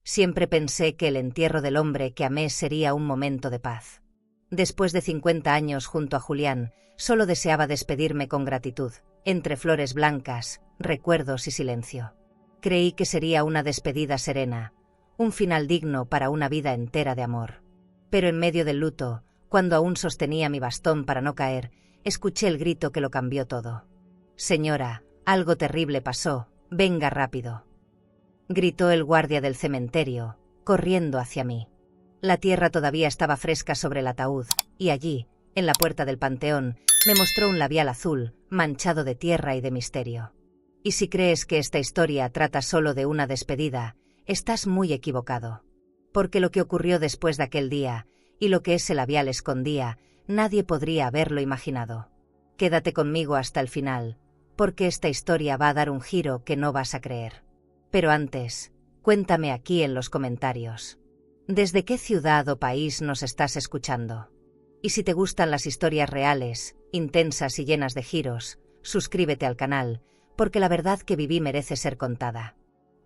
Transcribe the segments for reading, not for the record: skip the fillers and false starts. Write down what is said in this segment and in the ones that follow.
Siempre pensé que el entierro del hombre que amé sería un momento de paz. Después de 50 años junto a Julián, solo deseaba despedirme con gratitud, entre flores blancas, recuerdos y silencio. Creí que sería una despedida serena, un final digno para una vida entera de amor. Pero en medio del luto, cuando aún sostenía mi bastón para no caer, escuché el grito que lo cambió todo. «Señora, algo terrible pasó, venga rápido», gritó el guardia del cementerio, corriendo hacia mí. La tierra todavía estaba fresca sobre el ataúd, y allí, en la puerta del panteón, me mostró un labial azul, manchado de tierra y de misterio. Y si crees que esta historia trata solo de una despedida, estás muy equivocado. Porque lo que ocurrió después de aquel día, y lo que ese labial escondía, nadie podría haberlo imaginado. Quédate conmigo hasta el final, porque esta historia va a dar un giro que no vas a creer. Pero antes, cuéntame aquí en los comentarios. ¿Desde qué ciudad o país nos estás escuchando? Y si te gustan las historias reales, intensas y llenas de giros, suscríbete al canal, porque la verdad que viví merece ser contada.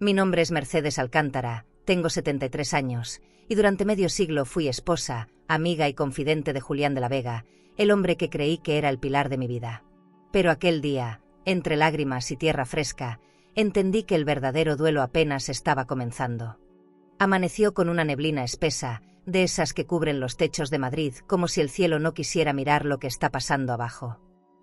Mi nombre es Mercedes Alcántara, tengo 73 años, y durante medio siglo fui esposa, amiga y confidente de Julián de la Vega, el hombre que creí que era el pilar de mi vida. Pero aquel día, entre lágrimas y tierra fresca, entendí que el verdadero duelo apenas estaba comenzando. Amaneció con una neblina espesa, de esas que cubren los techos de Madrid como si el cielo no quisiera mirar lo que está pasando abajo.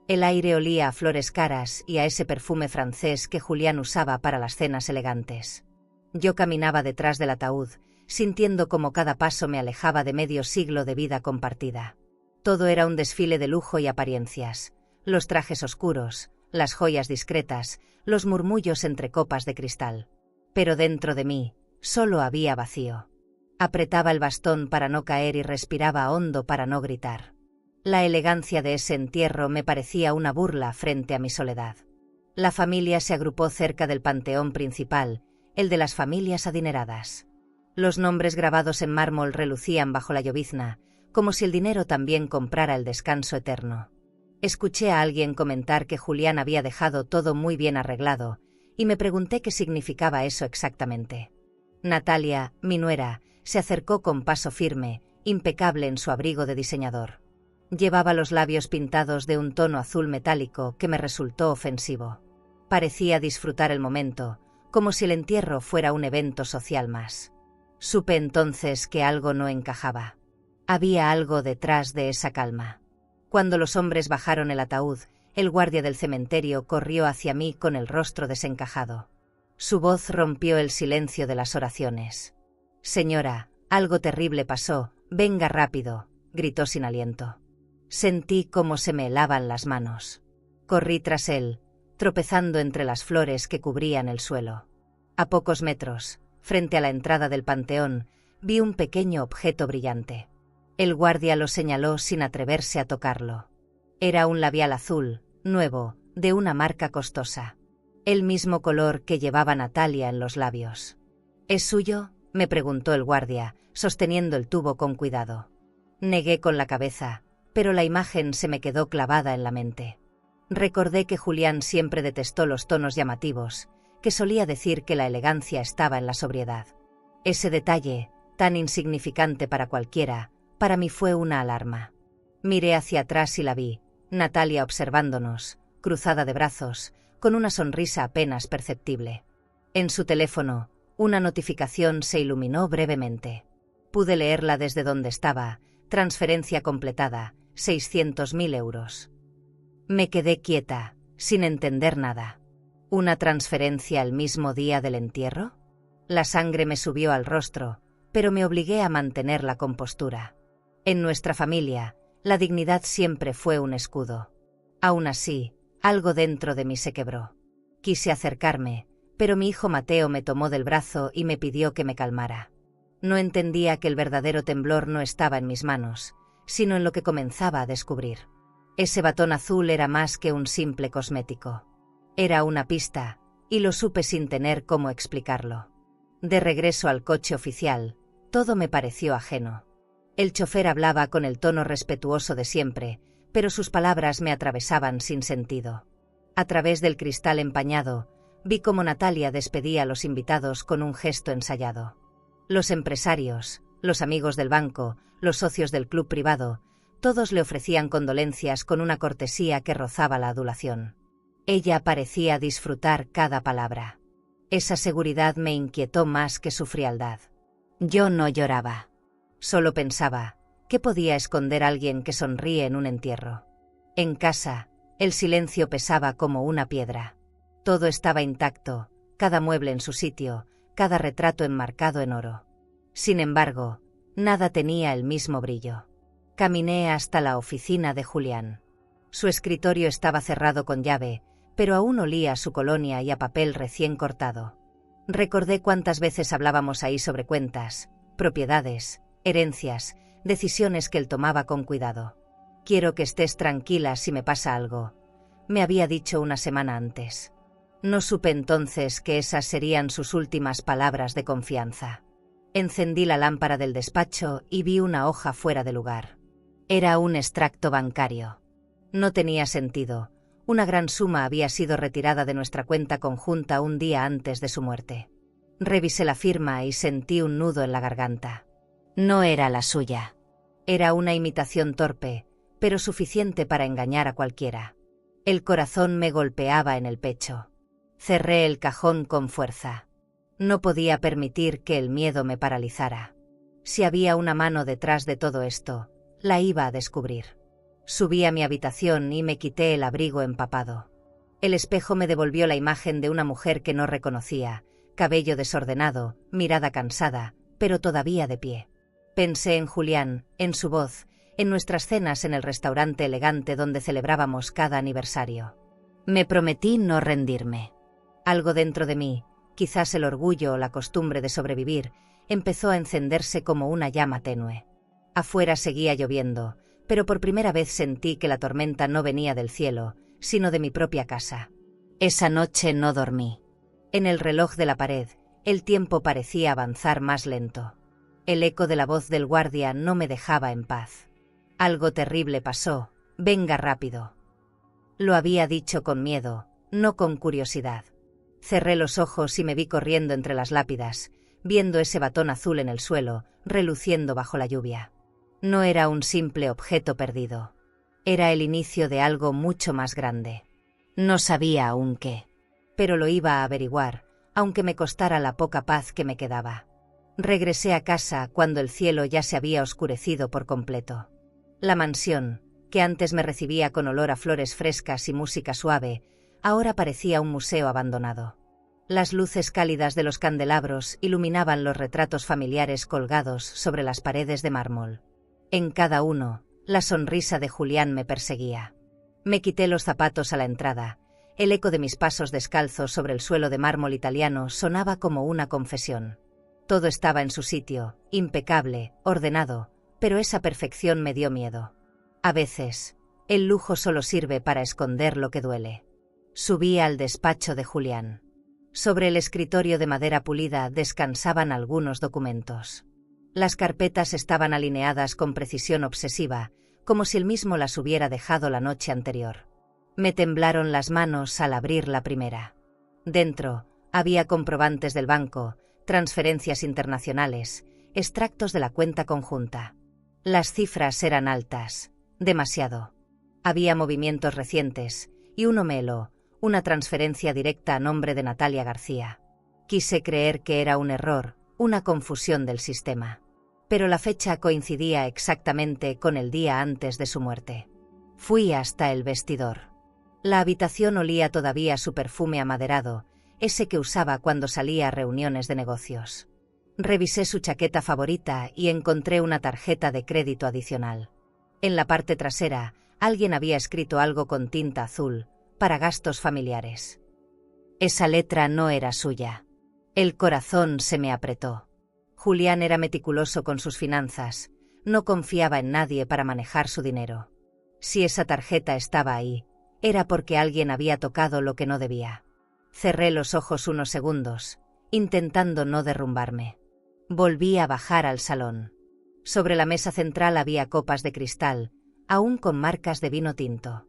El aire olía a flores caras y a ese perfume francés que Julián usaba para las cenas elegantes. Yo caminaba detrás del ataúd, sintiendo como cada paso me alejaba de medio siglo de vida compartida. Todo era un desfile de lujo y apariencias, los trajes oscuros, las joyas discretas, los murmullos entre copas de cristal. Pero dentro de mí, solo había vacío. Apretaba el bastón para no caer y respiraba hondo para no gritar. La elegancia de ese entierro me parecía una burla frente a mi soledad. La familia se agrupó cerca del panteón principal, el de las familias adineradas. Los nombres grabados en mármol relucían bajo la llovizna, como si el dinero también comprara el descanso eterno. Escuché a alguien comentar que Julián había dejado todo muy bien arreglado, y me pregunté qué significaba eso exactamente. Natalia, mi nuera, se acercó con paso firme, impecable en su abrigo de diseñador. Llevaba los labios pintados de un tono azul metálico que me resultó ofensivo. Parecía disfrutar el momento, como si el entierro fuera un evento social más. Supe entonces que algo no encajaba. Había algo detrás de esa calma. Cuando los hombres bajaron el ataúd, el guardia del cementerio corrió hacia mí con el rostro desencajado. Su voz rompió el silencio de las oraciones. «Señora, algo terrible pasó, venga rápido», gritó sin aliento. Sentí cómo se me helaban las manos. Corrí tras él, tropezando entre las flores que cubrían el suelo. A pocos metros, frente a la entrada del panteón, vi un pequeño objeto brillante. El guardia lo señaló sin atreverse a tocarlo. Era un labial azul, nuevo, de una marca costosa. El mismo color que llevaba Natalia en los labios. «¿Es suyo?», me preguntó el guardia, sosteniendo el tubo con cuidado. Negué con la cabeza, pero la imagen se me quedó clavada en la mente. Recordé que Julián siempre detestó los tonos llamativos, que solía decir que la elegancia estaba en la sobriedad. Ese detalle, tan insignificante para cualquiera, para mí fue una alarma. Miré hacia atrás y la vi, Natalia observándonos, cruzada de brazos, con una sonrisa apenas perceptible. En su teléfono, una notificación se iluminó brevemente. Pude leerla desde donde estaba: transferencia completada, 600.000 euros. Me quedé quieta, sin entender nada. ¿Una transferencia el mismo día del entierro? La sangre me subió al rostro, pero me obligué a mantener la compostura. En nuestra familia, la dignidad siempre fue un escudo. Aún así, algo dentro de mí se quebró. Quise acercarme, pero mi hijo Mateo me tomó del brazo y me pidió que me calmara. No entendía que el verdadero temblor no estaba en mis manos, sino en lo que comenzaba a descubrir. Ese batón azul era más que un simple cosmético. Era una pista, y lo supe sin tener cómo explicarlo. De regreso al coche oficial, todo me pareció ajeno. El chofer hablaba con el tono respetuoso de siempre, pero sus palabras me atravesaban sin sentido. A través del cristal empañado, vi cómo Natalia despedía a los invitados con un gesto ensayado. Los empresarios, los amigos del banco, los socios del club privado, todos le ofrecían condolencias con una cortesía que rozaba la adulación. Ella parecía disfrutar cada palabra. Esa seguridad me inquietó más que su frialdad. Yo no lloraba. Solo pensaba, ¿qué podía esconder alguien que sonríe en un entierro? En casa, el silencio pesaba como una piedra. Todo estaba intacto, cada mueble en su sitio, cada retrato enmarcado en oro. Sin embargo, nada tenía el mismo brillo. Caminé hasta la oficina de Julián. Su escritorio estaba cerrado con llave, pero aún olía a su colonia y a papel recién cortado. Recordé cuántas veces hablábamos ahí sobre cuentas, propiedades, herencias, decisiones que él tomaba con cuidado. «Quiero que estés tranquila si me pasa algo», me había dicho una semana antes. No supe entonces que esas serían sus últimas palabras de confianza. Encendí la lámpara del despacho y vi una hoja fuera de lugar. Era un extracto bancario. No tenía sentido. Una gran suma había sido retirada de nuestra cuenta conjunta un día antes de su muerte. Revisé la firma y sentí un nudo en la garganta. No era la suya. Era una imitación torpe, pero suficiente para engañar a cualquiera. El corazón me golpeaba en el pecho. Cerré el cajón con fuerza. No podía permitir que el miedo me paralizara. Si había una mano detrás de todo esto, la iba a descubrir. Subí a mi habitación y me quité el abrigo empapado. El espejo me devolvió la imagen de una mujer que no reconocía, cabello desordenado, mirada cansada, pero todavía de pie. Pensé en Julián, en su voz, en nuestras cenas en el restaurante elegante donde celebrábamos cada aniversario. Me prometí no rendirme. Algo dentro de mí, quizás el orgullo o la costumbre de sobrevivir, empezó a encenderse como una llama tenue. Afuera seguía lloviendo, pero por primera vez sentí que la tormenta no venía del cielo, sino de mi propia casa. Esa noche no dormí. En el reloj de la pared, el tiempo parecía avanzar más lento. El eco de la voz del guardia no me dejaba en paz. Algo terrible pasó, venga rápido. Lo había dicho con miedo, no con curiosidad. Cerré los ojos y me vi corriendo entre las lápidas, viendo ese batón azul en el suelo, reluciendo bajo la lluvia. No era un simple objeto perdido. Era el inicio de algo mucho más grande. No sabía aún qué, pero lo iba a averiguar, aunque me costara la poca paz que me quedaba. Regresé a casa cuando el cielo ya se había oscurecido por completo. La mansión, que antes me recibía con olor a flores frescas y música suave, ahora parecía un museo abandonado. Las luces cálidas de los candelabros iluminaban los retratos familiares colgados sobre las paredes de mármol. En cada uno, la sonrisa de Julián me perseguía. Me quité los zapatos a la entrada. El eco de mis pasos descalzos sobre el suelo de mármol italiano sonaba como una confesión. Todo estaba en su sitio, impecable, ordenado, pero esa perfección me dio miedo. A veces, el lujo solo sirve para esconder lo que duele. Subí al despacho de Julián. Sobre el escritorio de madera pulida descansaban algunos documentos. Las carpetas estaban alineadas con precisión obsesiva, como si él mismo las hubiera dejado la noche anterior. Me temblaron las manos al abrir la primera. Dentro, había comprobantes del banco, transferencias internacionales, extractos de la cuenta conjunta. Las cifras eran altas, demasiado. Había movimientos recientes, y uno me heló, una transferencia directa a nombre de Natalia García. Quise creer que era un error, una confusión del sistema. Pero la fecha coincidía exactamente con el día antes de su muerte. Fui hasta el vestidor. La habitación olía todavía a su perfume amaderado, ese que usaba cuando salía a reuniones de negocios. Revisé su chaqueta favorita y encontré una tarjeta de crédito adicional. En la parte trasera, alguien había escrito algo con tinta azul, para gastos familiares. Esa letra no era suya. El corazón se me apretó. Julián era meticuloso con sus finanzas, no confiaba en nadie para manejar su dinero. Si esa tarjeta estaba ahí, era porque alguien había tocado lo que no debía. Cerré los ojos unos segundos, intentando no derrumbarme. Volví a bajar al salón. Sobre la mesa central había copas de cristal, aún con marcas de vino tinto.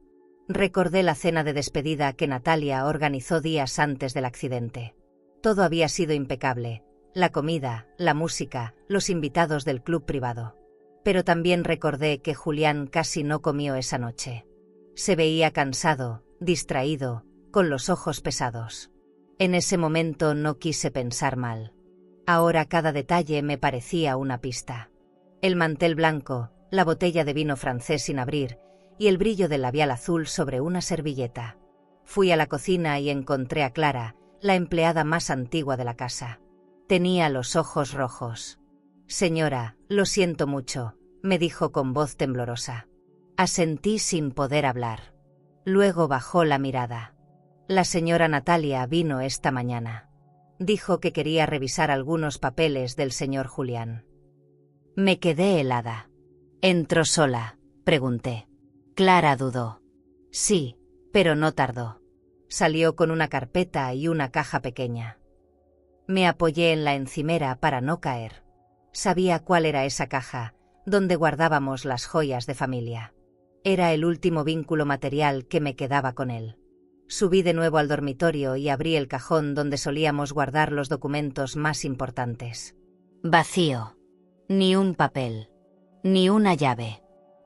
Recordé la cena de despedida que Natalia organizó días antes del accidente. Todo había sido impecable. la comida, la música, los invitados del club privado. Pero también recordé que Julián casi no comió esa noche. Se veía cansado, distraído, con los ojos pesados. En ese momento no quise pensar mal. Ahora cada detalle me parecía una pista. El mantel blanco, la botella de vino francés sin abrir y el brillo del labial azul sobre una servilleta. Fui a la cocina y encontré a Clara, la empleada más antigua de la casa. Tenía los ojos rojos. «Señora, lo siento mucho», me dijo con voz temblorosa. Asentí sin poder hablar. Luego bajó la mirada. «La señora Natalia vino esta mañana. Dijo que quería revisar algunos papeles del señor Julián». Me quedé helada. «¿Entró sola?», pregunté. Clara dudó. «Sí, pero no tardó. Salió con una carpeta y una caja pequeña». Me apoyé en la encimera para no caer. Sabía cuál era esa caja, donde guardábamos las joyas de familia. Era el último vínculo material que me quedaba con él. Subí de nuevo al dormitorio y abrí el cajón donde solíamos guardar los documentos más importantes. Vacío. Ni un papel. Ni una llave.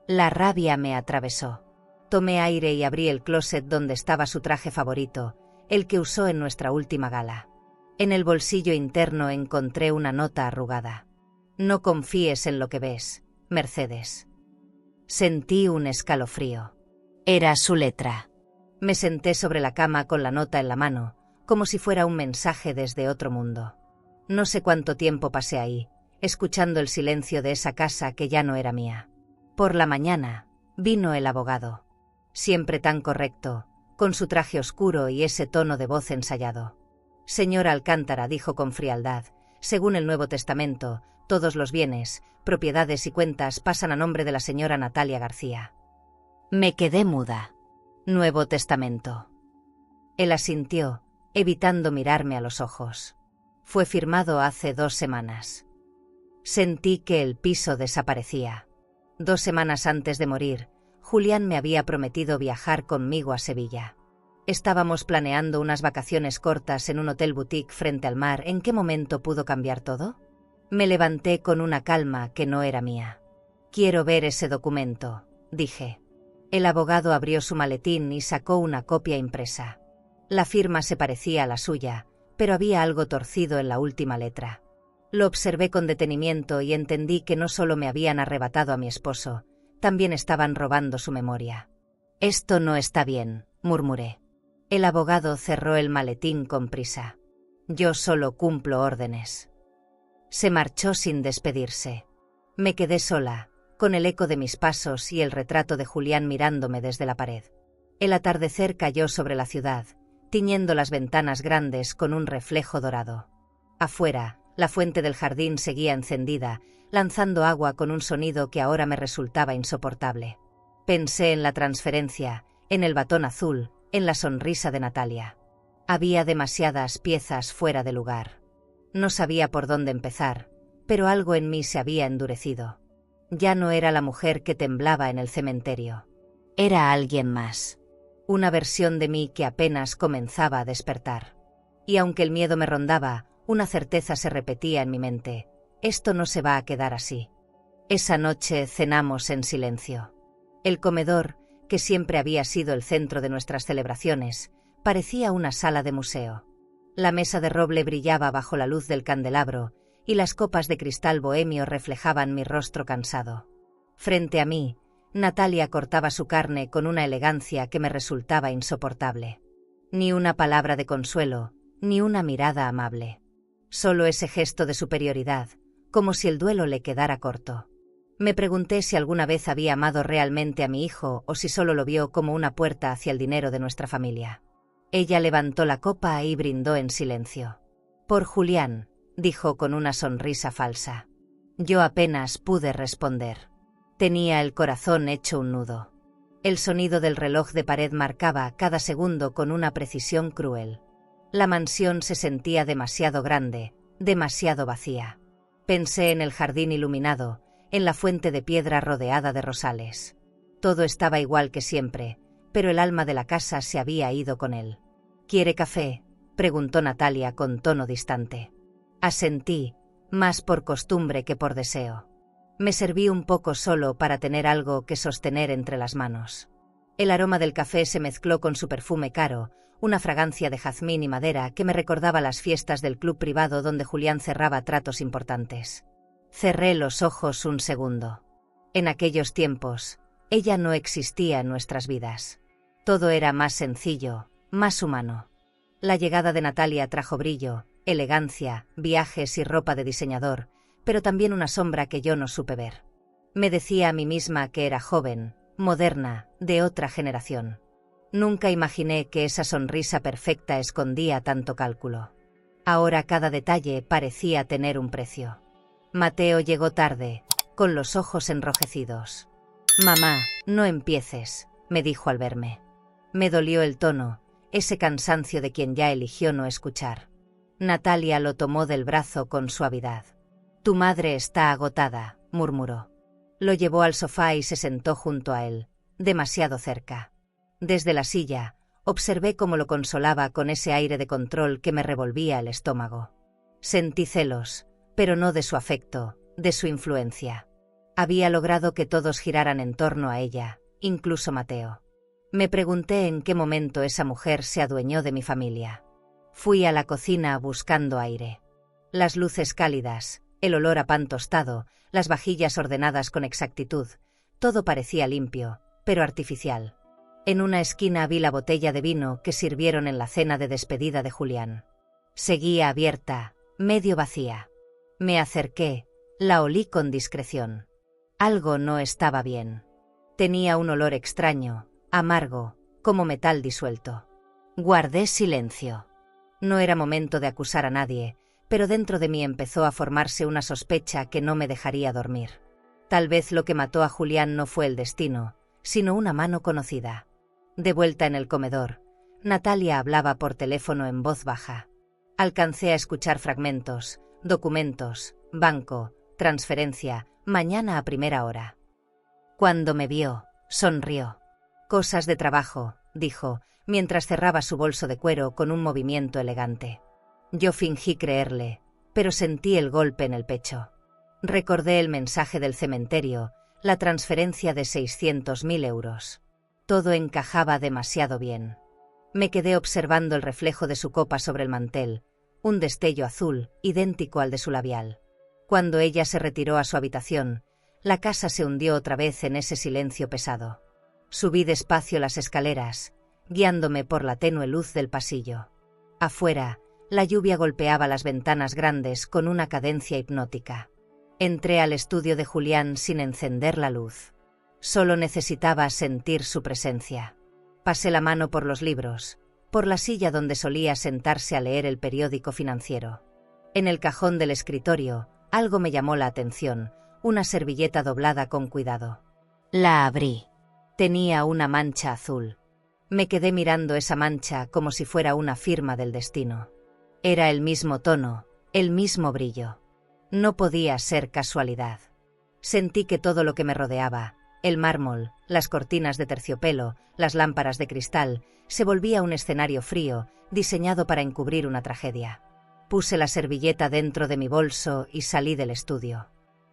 La rabia me atravesó. Tomé aire y abrí el closet donde estaba su traje favorito, el que usó en nuestra última gala. En el bolsillo interno encontré una nota arrugada. «No confíes en lo que ves, Mercedes». Sentí un escalofrío. Era su letra. Me senté sobre la cama con la nota en la mano, como si fuera un mensaje desde otro mundo. No sé cuánto tiempo pasé ahí, escuchando el silencio de esa casa que ya no era mía. Por la mañana, vino el abogado. Siempre tan correcto, con su traje oscuro y ese tono de voz ensayado. «Señora Alcántara», dijo con frialdad, «según el Nuevo Testamento, todos los bienes, propiedades y cuentas pasan a nombre de la señora Natalia García». Me quedé muda. «Nuevo Testamento». Él asintió, evitando mirarme a los ojos. «Fue firmado hace 2 semanas». Sentí que el piso desaparecía. 2 semanas antes de morir, Julián me había prometido viajar conmigo a Sevilla. Estábamos planeando unas vacaciones cortas en un hotel boutique frente al mar. ¿En qué momento pudo cambiar todo? Me levanté con una calma que no era mía. «Quiero ver ese documento», dije. El abogado abrió su maletín y sacó una copia impresa. La firma se parecía a la suya, pero había algo torcido en la última letra. Lo observé con detenimiento y entendí que no solo me habían arrebatado a mi esposo, también estaban robando su memoria. «Esto no está bien», murmuré. El abogado cerró el maletín con prisa. «Yo solo cumplo órdenes». Se marchó sin despedirse. Me quedé sola, con el eco de mis pasos y el retrato de Julián mirándome desde la pared. El atardecer cayó sobre la ciudad, tiñendo las ventanas grandes con un reflejo dorado. Afuera, la fuente del jardín seguía encendida, lanzando agua con un sonido que ahora me resultaba insoportable. Pensé en la transferencia, en el batón azul, en la sonrisa de Natalia. Había demasiadas piezas fuera de lugar. No sabía por dónde empezar, pero algo en mí se había endurecido. Ya no era la mujer que temblaba en el cementerio. Era alguien más. Una versión de mí que apenas comenzaba a despertar. Y aunque el miedo me rondaba, una certeza se repetía en mi mente. Esto no se va a quedar así. Esa noche cenamos en silencio. El comedor, que siempre había sido el centro de nuestras celebraciones, parecía una sala de museo. La mesa de roble brillaba bajo la luz del candelabro, y las copas de cristal bohemio reflejaban mi rostro cansado. Frente a mí, Natalia cortaba su carne con una elegancia que me resultaba insoportable. Ni una palabra de consuelo, ni una mirada amable. Solo ese gesto de superioridad, como si el duelo le quedara corto. Me pregunté si alguna vez había amado realmente a mi hijo o si solo lo vio como una puerta hacia el dinero de nuestra familia. Ella levantó la copa y brindó en silencio. «Por Julián», dijo con una sonrisa falsa. Yo apenas pude responder. Tenía el corazón hecho un nudo. El sonido del reloj de pared marcaba cada segundo con una precisión cruel. La mansión se sentía demasiado grande, demasiado vacía. Pensé en el jardín iluminado, en la fuente de piedra rodeada de rosales. Todo estaba igual que siempre, pero el alma de la casa se había ido con él. «¿Quiere café?», preguntó Natalia con tono distante. Asentí, más por costumbre que por deseo. Me serví un poco solo para tener algo que sostener entre las manos. El aroma del café se mezcló con su perfume caro, una fragancia de jazmín y madera que me recordaba las fiestas del club privado donde Julián cerraba tratos importantes. Cerré los ojos un segundo. En aquellos tiempos, ella no existía en nuestras vidas. Todo era más sencillo, más humano. La llegada de Natalia trajo brillo, elegancia, viajes y ropa de diseñador, pero también una sombra que yo no supe ver. Me decía a mí misma que era joven, moderna, de otra generación. Nunca imaginé que esa sonrisa perfecta escondía tanto cálculo. Ahora cada detalle parecía tener un precio. Mateo llegó tarde, con los ojos enrojecidos. «Mamá, no empieces», me dijo al verme. Me dolió el tono, ese cansancio de quien ya eligió no escuchar. Natalia lo tomó del brazo con suavidad. «Tu madre está agotada», murmuró. Lo llevó al sofá y se sentó junto a él, demasiado cerca. Desde la silla, observé cómo lo consolaba con ese aire de control que me revolvía el estómago. Sentí celos, pero no de su afecto, de su influencia. Había logrado que todos giraran en torno a ella, incluso Mateo. Me pregunté en qué momento esa mujer se adueñó de mi familia. Fui a la cocina buscando aire. Las luces cálidas, el olor a pan tostado, las vajillas ordenadas con exactitud, todo parecía limpio, pero artificial. En una esquina vi la botella de vino que sirvieron en la cena de despedida de Julián. Seguía abierta, medio vacía. Me acerqué, la olí con discreción. Algo no estaba bien. Tenía un olor extraño, amargo, como metal disuelto. Guardé silencio. No era momento de acusar a nadie, pero dentro de mí empezó a formarse una sospecha que no me dejaría dormir. Tal vez lo que mató a Julián no fue el destino, sino una mano conocida. De vuelta en el comedor, Natalia hablaba por teléfono en voz baja. Alcancé a escuchar fragmentos, documentos, banco, transferencia, mañana a primera hora. Cuando me vio, sonrió. «Cosas de trabajo», dijo, mientras cerraba su bolso de cuero con un movimiento elegante. Yo fingí creerle, pero sentí el golpe en el pecho. Recordé el mensaje del cementerio, la transferencia de 600.000 euros. Todo encajaba demasiado bien. Me quedé observando el reflejo de su copa sobre el mantel, un destello azul, idéntico al de su labial. Cuando ella se retiró a su habitación, la casa se hundió otra vez en ese silencio pesado. Subí despacio las escaleras, guiándome por la tenue luz del pasillo. Afuera, la lluvia golpeaba las ventanas grandes con una cadencia hipnótica. Entré al estudio de Julián sin encender la luz. Solo necesitaba sentir su presencia. Pasé la mano por los libros, por la silla donde solía sentarse a leer el periódico financiero. En el cajón del escritorio, algo me llamó la atención, una servilleta doblada con cuidado. La abrí. Tenía una mancha azul. Me quedé mirando esa mancha como si fuera una firma del destino. Era el mismo tono, el mismo brillo. No podía ser casualidad. Sentí que todo lo que me rodeaba, el mármol, las cortinas de terciopelo, las lámparas de cristal, se volvía un escenario frío, diseñado para encubrir una tragedia. Puse la servilleta dentro de mi bolso y salí del estudio.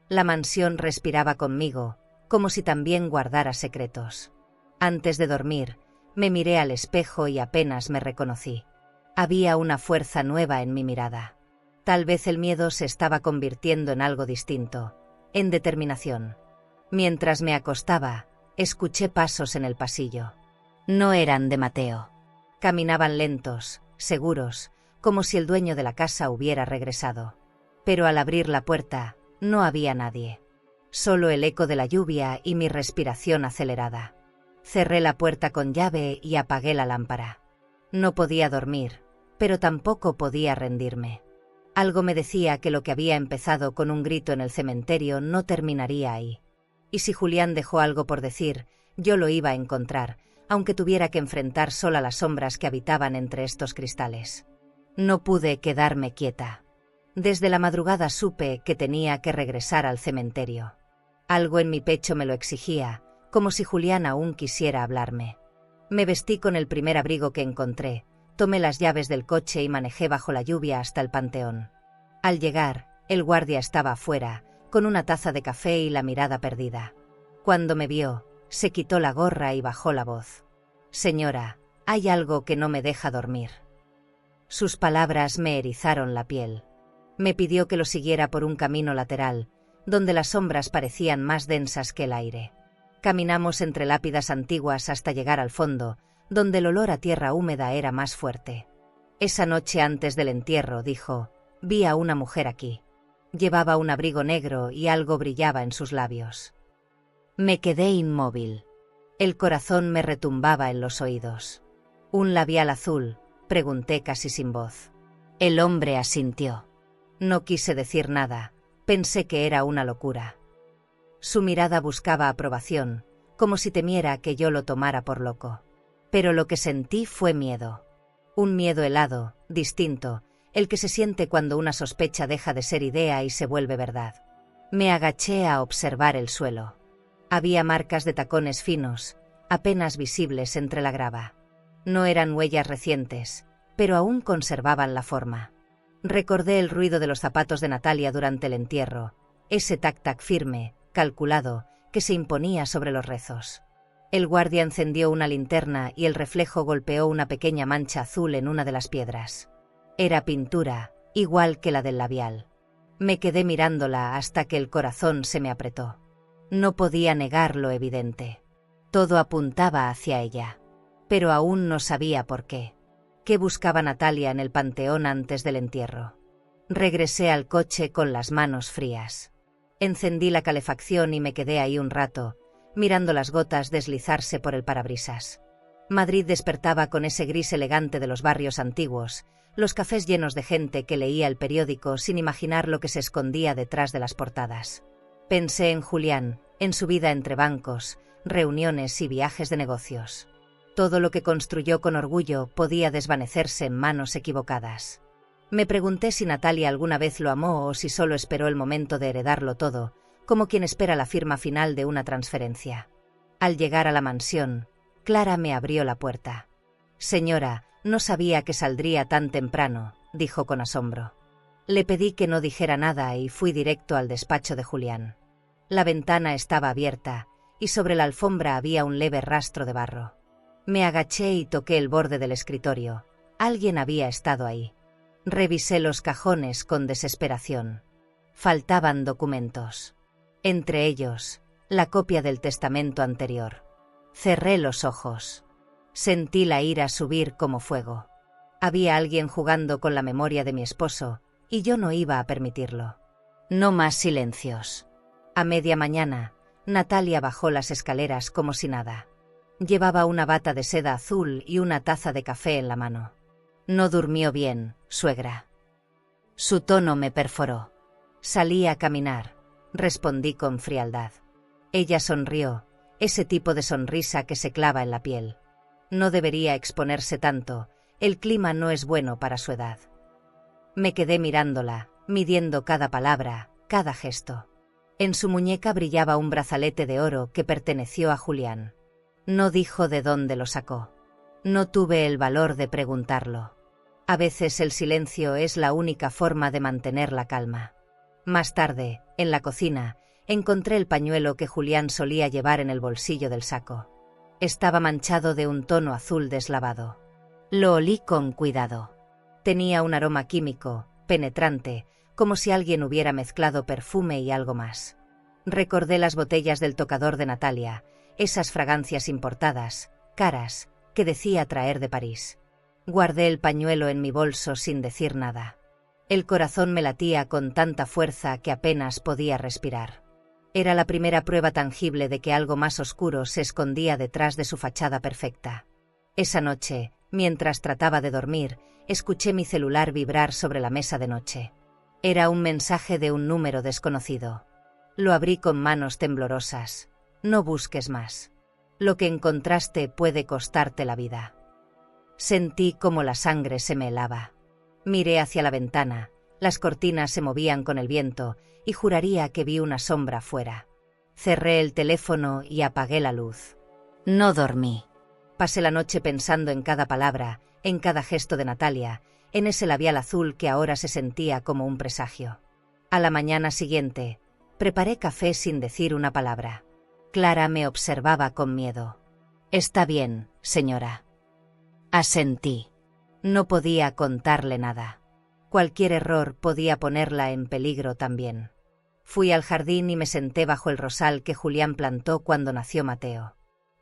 La mansión respiraba conmigo, como si también guardara secretos. Antes de dormir, me miré al espejo y apenas me reconocí. Había una fuerza nueva en mi mirada. Tal vez el miedo se estaba convirtiendo en algo distinto, en determinación. Mientras me acostaba, escuché pasos en el pasillo. No eran de Mateo. Caminaban lentos, seguros, como si el dueño de la casa hubiera regresado. Pero al abrir la puerta, no había nadie. Solo el eco de la lluvia y mi respiración acelerada. Cerré la puerta con llave y apagué la lámpara. No podía dormir, pero tampoco podía rendirme. Algo me decía que lo que había empezado con un grito en el cementerio no terminaría ahí. Y si Julián dejó algo por decir, yo lo iba a encontrar, aunque tuviera que enfrentar sola las sombras que habitaban entre estos cristales. No pude quedarme quieta. Desde la madrugada supe que tenía que regresar al cementerio. Algo en mi pecho me lo exigía, como si Julián aún quisiera hablarme. Me vestí con el primer abrigo que encontré, tomé las llaves del coche y manejé bajo la lluvia hasta el panteón. Al llegar, el guardia estaba afuera, con una taza de café y la mirada perdida. Cuando me vio, se quitó la gorra y bajó la voz. «Señora, hay algo que no me deja dormir». Sus palabras me erizaron la piel. Me pidió que lo siguiera por un camino lateral, donde las sombras parecían más densas que el aire. Caminamos entre lápidas antiguas hasta llegar al fondo, donde el olor a tierra húmeda era más fuerte. Esa noche antes del entierro, dijo, vi a una mujer aquí. Llevaba un abrigo negro y algo brillaba en sus labios. Me quedé inmóvil. El corazón me retumbaba en los oídos. ¿Un labial azul?, pregunté casi sin voz. El hombre asintió. No quise decir nada, pensé que era una locura. Su mirada buscaba aprobación, como si temiera que yo lo tomara por loco. Pero lo que sentí fue miedo. Un miedo helado, distinto, el que se siente cuando una sospecha deja de ser idea y se vuelve verdad. Me agaché a observar el suelo. Había marcas de tacones finos, apenas visibles entre la grava. No eran huellas recientes, pero aún conservaban la forma. Recordé el ruido de los zapatos de Natalia durante el entierro, ese tac-tac firme, calculado, que se imponía sobre los rezos. El guardia encendió una linterna y el reflejo golpeó una pequeña mancha azul en una de las piedras. Era pintura, igual que la del labial. Me quedé mirándola hasta que el corazón se me apretó. No podía negar lo evidente. Todo apuntaba hacia ella. Pero aún no sabía por qué. ¿Qué buscaba Natalia en el panteón antes del entierro? Regresé al coche con las manos frías. Encendí la calefacción y me quedé ahí un rato, mirando las gotas deslizarse por el parabrisas. Madrid despertaba con ese gris elegante de los barrios antiguos, los cafés llenos de gente que leía el periódico sin imaginar lo que se escondía detrás de las portadas. Pensé en Julián, en su vida entre bancos, reuniones y viajes de negocios. Todo lo que construyó con orgullo podía desvanecerse en manos equivocadas. Me pregunté si Natalia alguna vez lo amó o si solo esperó el momento de heredarlo todo, como quien espera la firma final de una transferencia. Al llegar a la mansión, Clara me abrió la puerta. «Señora, no sabía que saldría tan temprano», dijo con asombro. Le pedí que no dijera nada y fui directo al despacho de Julián. La ventana estaba abierta, y sobre la alfombra había un leve rastro de barro. Me agaché y toqué el borde del escritorio. Alguien había estado ahí. Revisé los cajones con desesperación. Faltaban documentos. Entre ellos, la copia del testamento anterior. Cerré los ojos. Sentí la ira subir como fuego. Había alguien jugando con la memoria de mi esposo, y yo no iba a permitirlo. No más silencios. A media mañana, Natalia bajó las escaleras como si nada. Llevaba una bata de seda azul y una taza de café en la mano. No durmió bien, suegra. Su tono me perforó. Salí a caminar, respondí con frialdad. Ella sonrió, ese tipo de sonrisa que se clava en la piel. No debería exponerse tanto, el clima no es bueno para su edad. Me quedé mirándola, midiendo cada palabra, cada gesto. En su muñeca brillaba un brazalete de oro que perteneció a Julián. No dijo de dónde lo sacó. No tuve el valor de preguntarlo. A veces el silencio es la única forma de mantener la calma. Más tarde, en la cocina, encontré el pañuelo que Julián solía llevar en el bolsillo del saco. Estaba manchado de un tono azul deslavado. Lo olí con cuidado. Tenía un aroma químico, penetrante, como si alguien hubiera mezclado perfume y algo más. Recordé las botellas del tocador de Natalia, esas fragancias importadas, caras, que decía traer de París. Guardé el pañuelo en mi bolso sin decir nada. El corazón me latía con tanta fuerza que apenas podía respirar. Era la primera prueba tangible de que algo más oscuro se escondía detrás de su fachada perfecta. Esa noche, mientras trataba de dormir, escuché mi celular vibrar sobre la mesa de noche. Era un mensaje de un número desconocido. Lo abrí con manos temblorosas. No busques más. Lo que encontraste puede costarte la vida. Sentí como la sangre se me helaba. Miré hacia la ventana, las cortinas se movían con el viento y juraría que vi una sombra fuera. Cerré el teléfono y apagué la luz. No dormí. Pasé la noche pensando en cada palabra, en cada gesto de Natalia, en ese labial azul que ahora se sentía como un presagio. A la mañana siguiente, preparé café sin decir una palabra. Clara me observaba con miedo. «Está bien, señora». Asentí. No podía contarle nada. Cualquier error podía ponerla en peligro también. Fui al jardín y me senté bajo el rosal que Julián plantó cuando nació Mateo.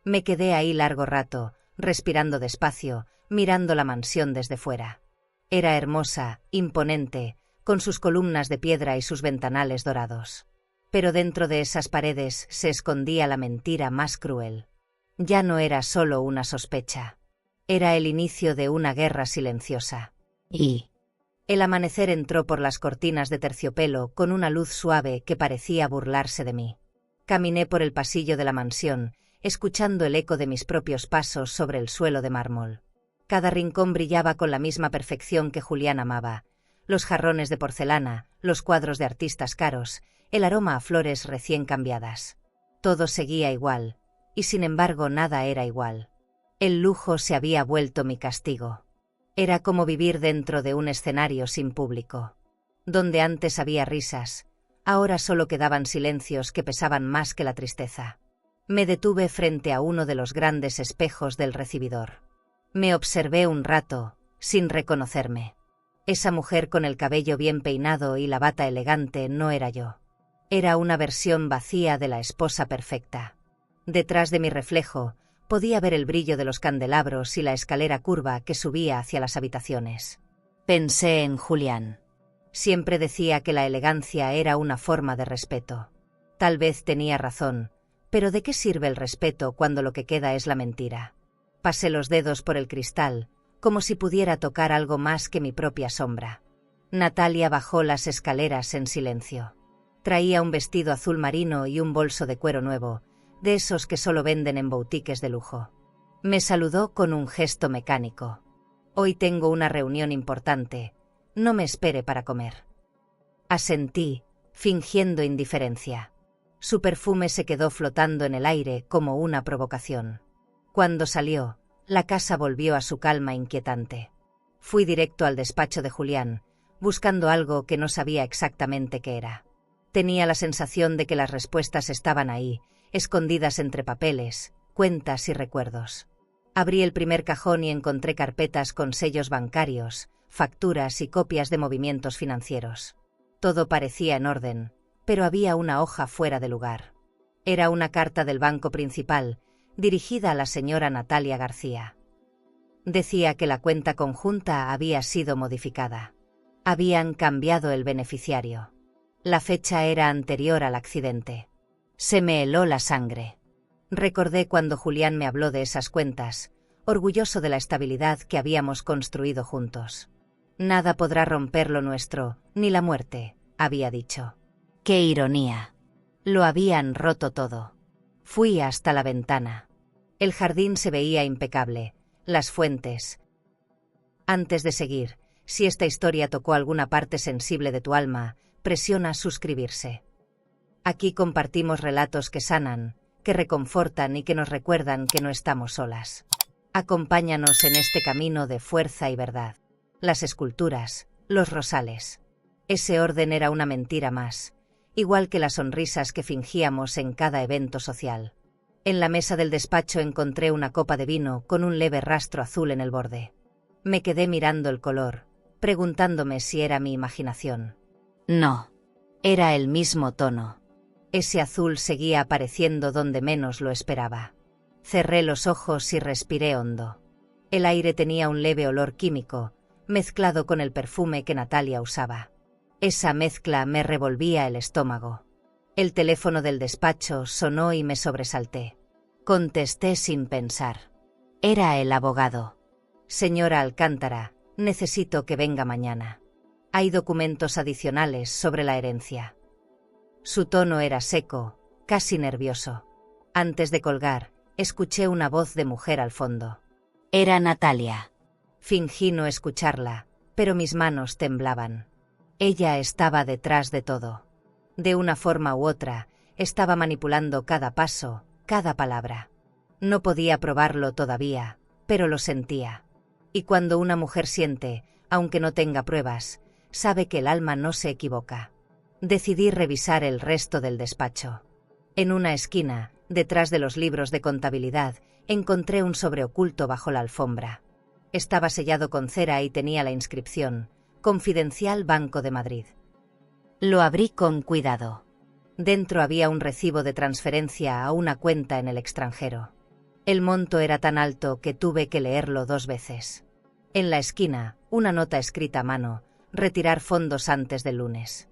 Me quedé ahí largo rato, respirando despacio, mirando la mansión desde fuera. Era hermosa, imponente, con sus columnas de piedra y sus ventanales dorados. Pero dentro de esas paredes se escondía la mentira más cruel. Ya no era solo una sospecha. Era el inicio de una guerra silenciosa. Y el amanecer entró por las cortinas de terciopelo con una luz suave que parecía burlarse de mí. Caminé por el pasillo de la mansión, escuchando el eco de mis propios pasos sobre el suelo de mármol. Cada rincón brillaba con la misma perfección que Julián amaba. Los jarrones de porcelana, los cuadros de artistas caros, el aroma a flores recién cambiadas. Todo seguía igual, y sin embargo nada era igual. El lujo se había vuelto mi castigo. Era como vivir dentro de un escenario sin público. Donde antes había risas, ahora solo quedaban silencios que pesaban más que la tristeza. Me detuve frente a uno de los grandes espejos del recibidor. Me observé un rato, sin reconocerme. Esa mujer con el cabello bien peinado y la bata elegante no era yo. Era una versión vacía de la esposa perfecta. Detrás de mi reflejo, podía ver el brillo de los candelabros y la escalera curva que subía hacia las habitaciones. Pensé en Julián. Siempre decía que la elegancia era una forma de respeto. Tal vez tenía razón, pero ¿de qué sirve el respeto cuando lo que queda es la mentira? Pasé los dedos por el cristal, como si pudiera tocar algo más que mi propia sombra. Natalia bajó las escaleras en silencio. Traía un vestido azul marino y un bolso de cuero nuevo, de esos que solo venden en boutiques de lujo. Me saludó con un gesto mecánico. «Hoy tengo una reunión importante. No me espere para comer». Asentí, fingiendo indiferencia. Su perfume se quedó flotando en el aire como una provocación. Cuando salió, la casa volvió a su calma inquietante. Fui directo al despacho de Julián, buscando algo que no sabía exactamente qué era. Tenía la sensación de que las respuestas estaban ahí, escondidas entre papeles, cuentas y recuerdos. Abrí el primer cajón y encontré carpetas con sellos bancarios, facturas y copias de movimientos financieros. Todo parecía en orden, pero había una hoja fuera de lugar. Era una carta del banco principal, dirigida a la señora Natalia García. Decía que la cuenta conjunta había sido modificada. Habían cambiado el beneficiario. La fecha era anterior al accidente. Se me heló la sangre. Recordé cuando Julián me habló de esas cuentas, orgulloso de la estabilidad que habíamos construido juntos. «Nada podrá romper lo nuestro, ni la muerte», había dicho. ¡Qué ironía! Lo habían roto todo. Fui hasta la ventana. El jardín se veía impecable, las fuentes. Antes de seguir, si esta historia tocó alguna parte sensible de tu alma, presiona suscribirse. Aquí compartimos relatos que sanan, que reconfortan y que nos recuerdan que no estamos solas. Acompáñanos en este camino de fuerza y verdad. Las esculturas, los rosales. Ese orden era una mentira más, igual que las sonrisas que fingíamos en cada evento social. En la mesa del despacho encontré una copa de vino con un leve rastro azul en el borde. Me quedé mirando el color, preguntándome si era mi imaginación. No, era el mismo tono. Ese azul seguía apareciendo donde menos lo esperaba. Cerré los ojos y respiré hondo. El aire tenía un leve olor químico, mezclado con el perfume que Natalia usaba. Esa mezcla me revolvía el estómago. El teléfono del despacho sonó y me sobresalté. Contesté sin pensar. Era el abogado. «Señora Alcántara, necesito que venga mañana. Hay documentos adicionales sobre la herencia». Su tono era seco, casi nervioso. Antes de colgar, escuché una voz de mujer al fondo. Era Natalia. Fingí no escucharla, pero mis manos temblaban. Ella estaba detrás de todo. De una forma u otra, estaba manipulando cada paso, cada palabra. No podía probarlo todavía, pero lo sentía. Y cuando una mujer siente, aunque no tenga pruebas, sabe que el alma no se equivoca. Decidí revisar el resto del despacho. En una esquina, detrás de los libros de contabilidad, encontré un sobre oculto bajo la alfombra. Estaba sellado con cera y tenía la inscripción: Confidencial Banco de Madrid. Lo abrí con cuidado. Dentro había un recibo de transferencia a una cuenta en el extranjero. El monto era tan alto que tuve que leerlo 2 veces. En la esquina, una nota escrita a mano: retirar fondos antes del lunes.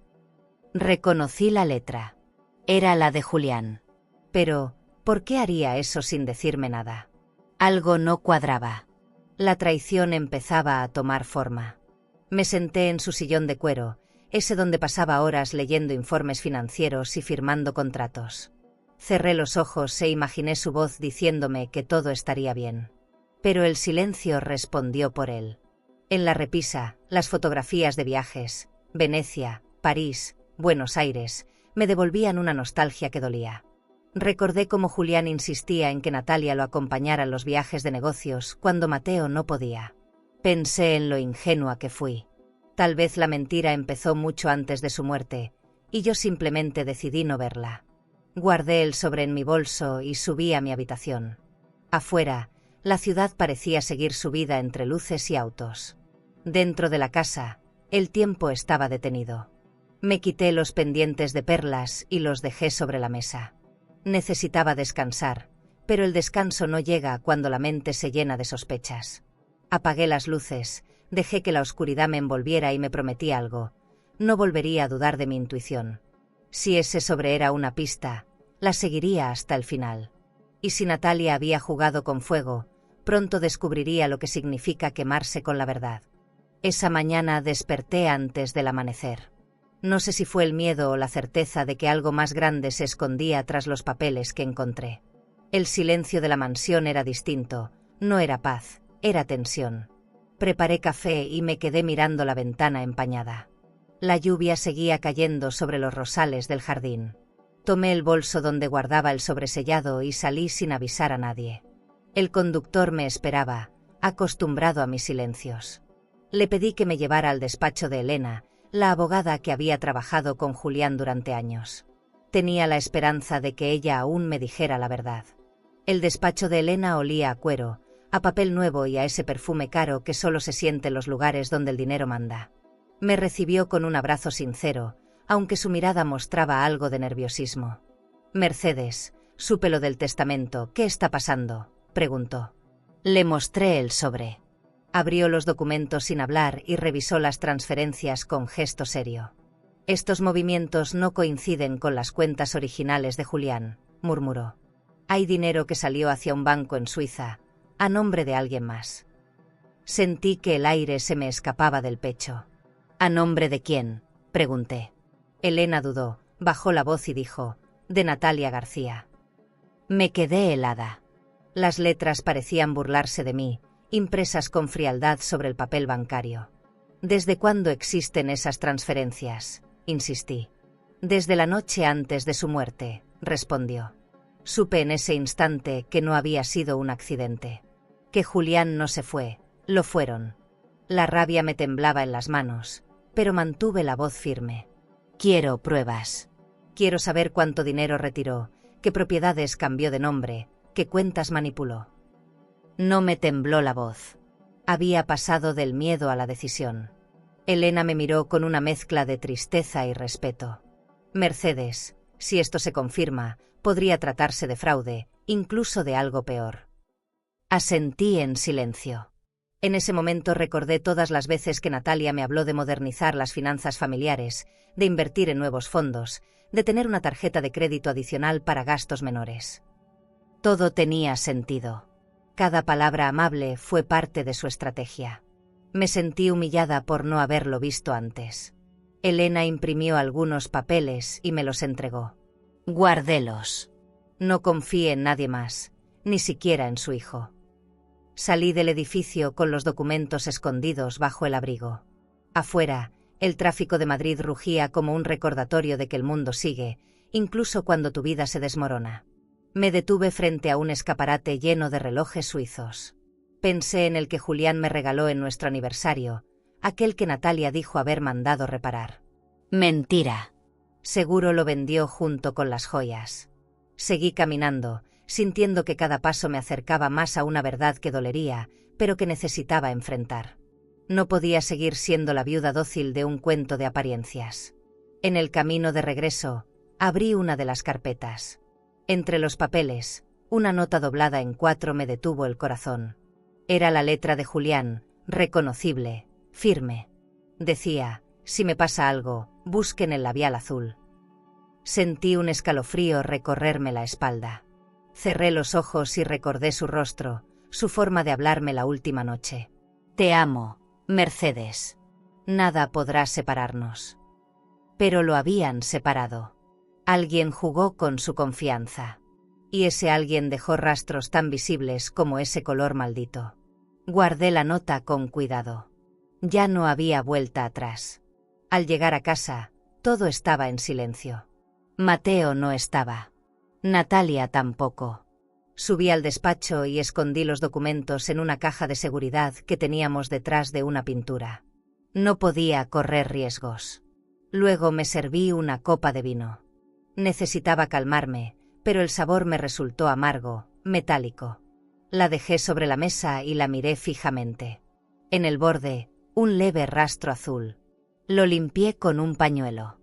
Reconocí la letra. Era la de Julián. Pero, ¿por qué haría eso sin decirme nada? Algo no cuadraba. La traición empezaba a tomar forma. Me senté en su sillón de cuero, ese donde pasaba horas leyendo informes financieros y firmando contratos. Cerré los ojos e imaginé su voz diciéndome que todo estaría bien. Pero el silencio respondió por él. En la repisa, las fotografías de viajes, Venecia, París, Buenos Aires, me devolvían una nostalgia que dolía. Recordé cómo Julián insistía en que Natalia lo acompañara en los viajes de negocios cuando Mateo no podía. Pensé en lo ingenua que fui. Tal vez la mentira empezó mucho antes de su muerte, y yo simplemente decidí no verla. Guardé el sobre en mi bolso y subí a mi habitación. Afuera, la ciudad parecía seguir su vida entre luces y autos. Dentro de la casa, el tiempo estaba detenido. Me quité los pendientes de perlas y los dejé sobre la mesa. Necesitaba descansar, pero el descanso no llega cuando la mente se llena de sospechas. Apagué las luces, dejé que la oscuridad me envolviera y me prometí algo: no volvería a dudar de mi intuición. Si ese sobre era una pista, la seguiría hasta el final. Y si Natalia había jugado con fuego, pronto descubriría lo que significa quemarse con la verdad. Esa mañana desperté antes del amanecer. No sé si fue el miedo o la certeza de que algo más grande se escondía tras los papeles que encontré. El silencio de la mansión era distinto, no era paz, era tensión. Preparé café y me quedé mirando la ventana empañada. La lluvia seguía cayendo sobre los rosales del jardín. Tomé el bolso donde guardaba el sobresellado y salí sin avisar a nadie. El conductor me esperaba, acostumbrado a mis silencios. Le pedí que me llevara al despacho de Elena, la abogada que había trabajado con Julián durante años. Tenía la esperanza de que ella aún me dijera la verdad. El despacho de Elena olía a cuero, a papel nuevo y a ese perfume caro que solo se siente en los lugares donde el dinero manda. Me recibió con un abrazo sincero, aunque su mirada mostraba algo de nerviosismo. «Mercedes, supe lo del testamento, ¿qué está pasando?», preguntó. Le mostré el sobre. Abrió los documentos sin hablar y revisó las transferencias con gesto serio. «Estos movimientos no coinciden con las cuentas originales de Julián», murmuró. «Hay dinero que salió hacia un banco en Suiza, a nombre de alguien más». Sentí que el aire se me escapaba del pecho. «¿A nombre de quién?», pregunté. Elena dudó, bajó la voz y dijo: «De Natalia García». Me quedé helada. Las letras parecían burlarse de mí, impresas con frialdad sobre el papel bancario. «¿Desde cuándo existen esas transferencias?», insistí. «Desde la noche antes de su muerte», respondió. Supe en ese instante que no había sido un accidente. Que Julián no se fue, lo fueron. La rabia me temblaba en las manos, pero mantuve la voz firme. «Quiero pruebas. Quiero saber cuánto dinero retiró, qué propiedades cambió de nombre, qué cuentas manipuló». No me tembló la voz. Había pasado del miedo a la decisión. Elena me miró con una mezcla de tristeza y respeto. «Mercedes, si esto se confirma, podría tratarse de fraude, incluso de algo peor». Asentí en silencio. En ese momento recordé todas las veces que Natalia me habló de modernizar las finanzas familiares, de invertir en nuevos fondos, de tener una tarjeta de crédito adicional para gastos menores. Todo tenía sentido. Cada palabra amable fue parte de su estrategia. Me sentí humillada por no haberlo visto antes. Elena imprimió algunos papeles y me los entregó. «Guárdélos. No confíe en nadie más, ni siquiera en su hijo». Salí del edificio con los documentos escondidos bajo el abrigo. Afuera, el tráfico de Madrid rugía como un recordatorio de que el mundo sigue, incluso cuando tu vida se desmorona. Me detuve frente a un escaparate lleno de relojes suizos. Pensé en el que Julián me regaló en nuestro aniversario, aquel que Natalia dijo haber mandado reparar. Mentira. Seguro lo vendió junto con las joyas. Seguí caminando, sintiendo que cada paso me acercaba más a una verdad que dolería, pero que necesitaba enfrentar. No podía seguir siendo la viuda dócil de un cuento de apariencias. En el camino de regreso, abrí una de las carpetas. Entre los papeles, una nota doblada en 4 me detuvo el corazón. Era la letra de Julián, reconocible, firme. Decía: si me pasa algo, busquen el labial azul. Sentí un escalofrío recorrerme la espalda. Cerré los ojos y recordé su rostro, su forma de hablarme la última noche. Te amo, Mercedes. Nada podrá separarnos. Pero lo habían separado. Alguien jugó con su confianza. Y ese alguien dejó rastros tan visibles como ese color maldito. Guardé la nota con cuidado. Ya no había vuelta atrás. Al llegar a casa, todo estaba en silencio. Mateo no estaba. Natalia tampoco. Subí al despacho y escondí los documentos en una caja de seguridad que teníamos detrás de una pintura. No podía correr riesgos. Luego me serví una copa de vino. Necesitaba calmarme, pero el sabor me resultó amargo, metálico. La dejé sobre la mesa y la miré fijamente. En el borde, un leve rastro azul. Lo limpié con un pañuelo.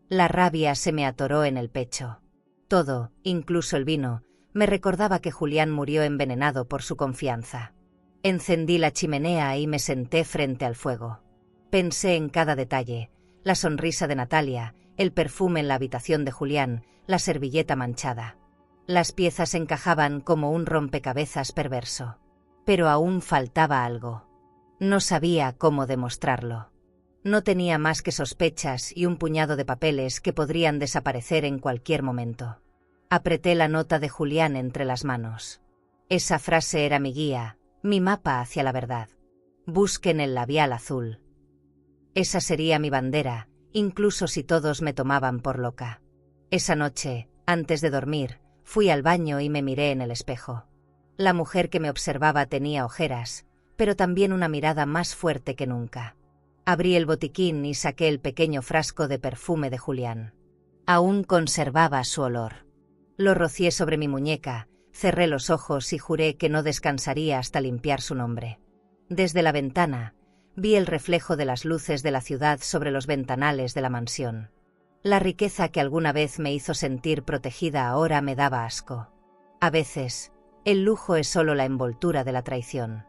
La rabia se me atoró en el pecho. Todo, incluso el vino, me recordaba que Julián murió envenenado por su confianza. Encendí la chimenea y me senté frente al fuego. Pensé en cada detalle: la sonrisa de Natalia, el perfume en la habitación de Julián, la servilleta manchada. Las piezas encajaban como un rompecabezas perverso. Pero aún faltaba algo. No sabía cómo demostrarlo. No tenía más que sospechas y un puñado de papeles que podrían desaparecer en cualquier momento. Apreté la nota de Julián entre las manos. Esa frase era mi guía, mi mapa hacia la verdad. Busquen el labial azul. Esa sería mi bandera, incluso si todos me tomaban por loca. Esa noche, antes de dormir, fui al baño y me miré en el espejo. La mujer que me observaba tenía ojeras, pero también una mirada más fuerte que nunca. Abrí el botiquín y saqué el pequeño frasco de perfume de Julián. Aún conservaba su olor. Lo rocié sobre mi muñeca, cerré los ojos y juré que no descansaría hasta limpiar su nombre. Desde la ventana, vi el reflejo de las luces de la ciudad sobre los ventanales de la mansión. La riqueza que alguna vez me hizo sentir protegida ahora me daba asco. A veces, el lujo es solo la envoltura de la traición.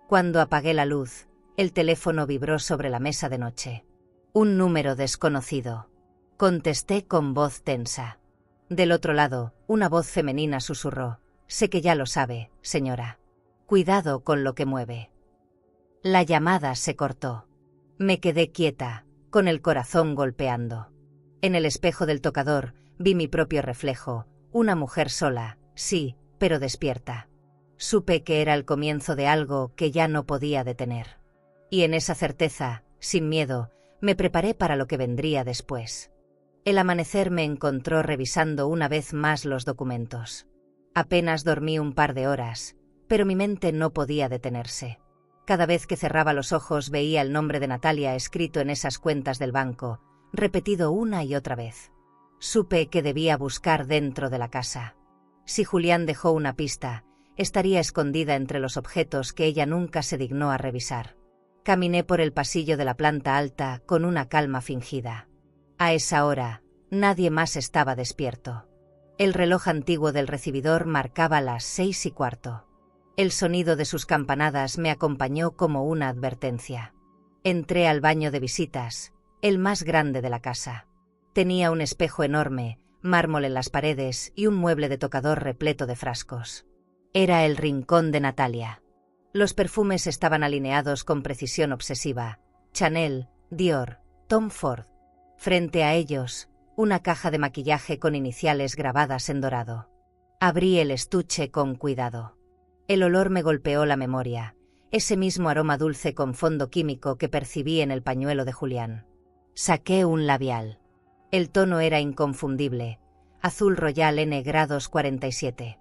Cuando apagué la luz, el teléfono vibró sobre la mesa de noche. Un número desconocido. Contesté con voz tensa. Del otro lado, una voz femenina susurró: sé que ya lo sabe, señora. Cuidado con lo que mueve. La llamada se cortó. Me quedé quieta, con el corazón golpeando. En el espejo del tocador, vi mi propio reflejo, una mujer sola, sí, pero despierta. Supe que era el comienzo de algo que ya no podía detener. Y en esa certeza, sin miedo, me preparé para lo que vendría después. El amanecer me encontró revisando una vez más los documentos. Apenas dormí un par de horas, pero mi mente no podía detenerse. Cada vez que cerraba los ojos veía el nombre de Natalia escrito en esas cuentas del banco, repetido una y otra vez. Supe que debía buscar dentro de la casa. Si Julián dejó una pista, estaría escondida entre los objetos que ella nunca se dignó a revisar. Caminé por el pasillo de la planta alta con una calma fingida. A esa hora, nadie más estaba despierto. El reloj antiguo del recibidor marcaba las 6:15. El sonido de sus campanadas me acompañó como una advertencia. Entré al baño de visitas, el más grande de la casa. Tenía un espejo enorme, mármol en las paredes y un mueble de tocador repleto de frascos. Era el rincón de Natalia. Los perfumes estaban alineados con precisión obsesiva: Chanel, Dior, Tom Ford. Frente a ellos, una caja de maquillaje con iniciales grabadas en dorado. Abrí el estuche con cuidado. El olor me golpeó la memoria, ese mismo aroma dulce con fondo químico que percibí en el pañuelo de Julián. Saqué un labial. El tono era inconfundible: azul royal N grados 47.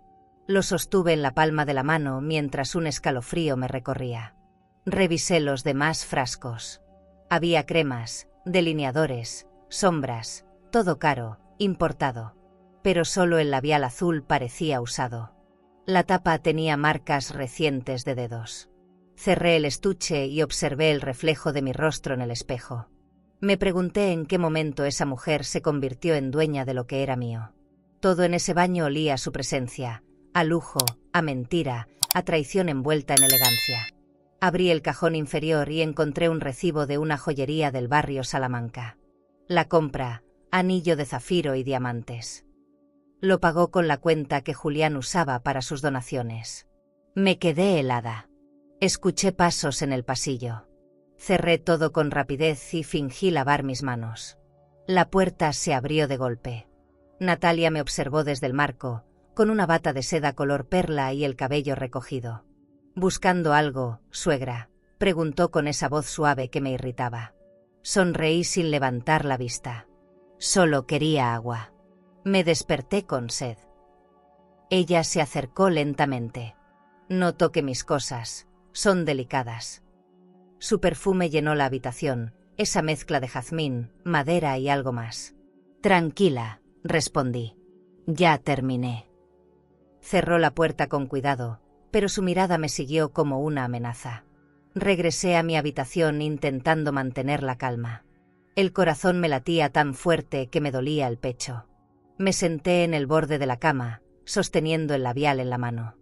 Lo sostuve en la palma de la mano mientras un escalofrío me recorría. Revisé los demás frascos. Había cremas, delineadores, sombras, todo caro, importado. Pero solo el labial azul parecía usado. La tapa tenía marcas recientes de dedos. Cerré el estuche y observé el reflejo de mi rostro en el espejo. Me pregunté en qué momento esa mujer se convirtió en dueña de lo que era mío. Todo en ese baño olía a su presencia, a lujo, a mentira, a traición envuelta en elegancia. Abrí el cajón inferior y encontré un recibo de una joyería del barrio Salamanca. La compra, anillo de zafiro y diamantes. Lo pagó con la cuenta que Julián usaba para sus donaciones. Me quedé helada. Escuché pasos en el pasillo. Cerré todo con rapidez y fingí lavar mis manos. La puerta se abrió de golpe. Natalia me observó desde el marco, con una bata de seda color perla y el cabello recogido. «¿Buscando algo, suegra?», preguntó con esa voz suave que me irritaba. Sonreí sin levantar la vista. Solo quería agua. Me desperté con sed. Ella se acercó lentamente. «No toque mis cosas, son delicadas». Su perfume llenó la habitación, esa mezcla de jazmín, madera y algo más. «Tranquila», respondí. «Ya terminé». Cerró la puerta con cuidado, pero su mirada me siguió como una amenaza. Regresé a mi habitación intentando mantener la calma. El corazón me latía tan fuerte que me dolía el pecho. Me senté en el borde de la cama, sosteniendo el labial en la mano.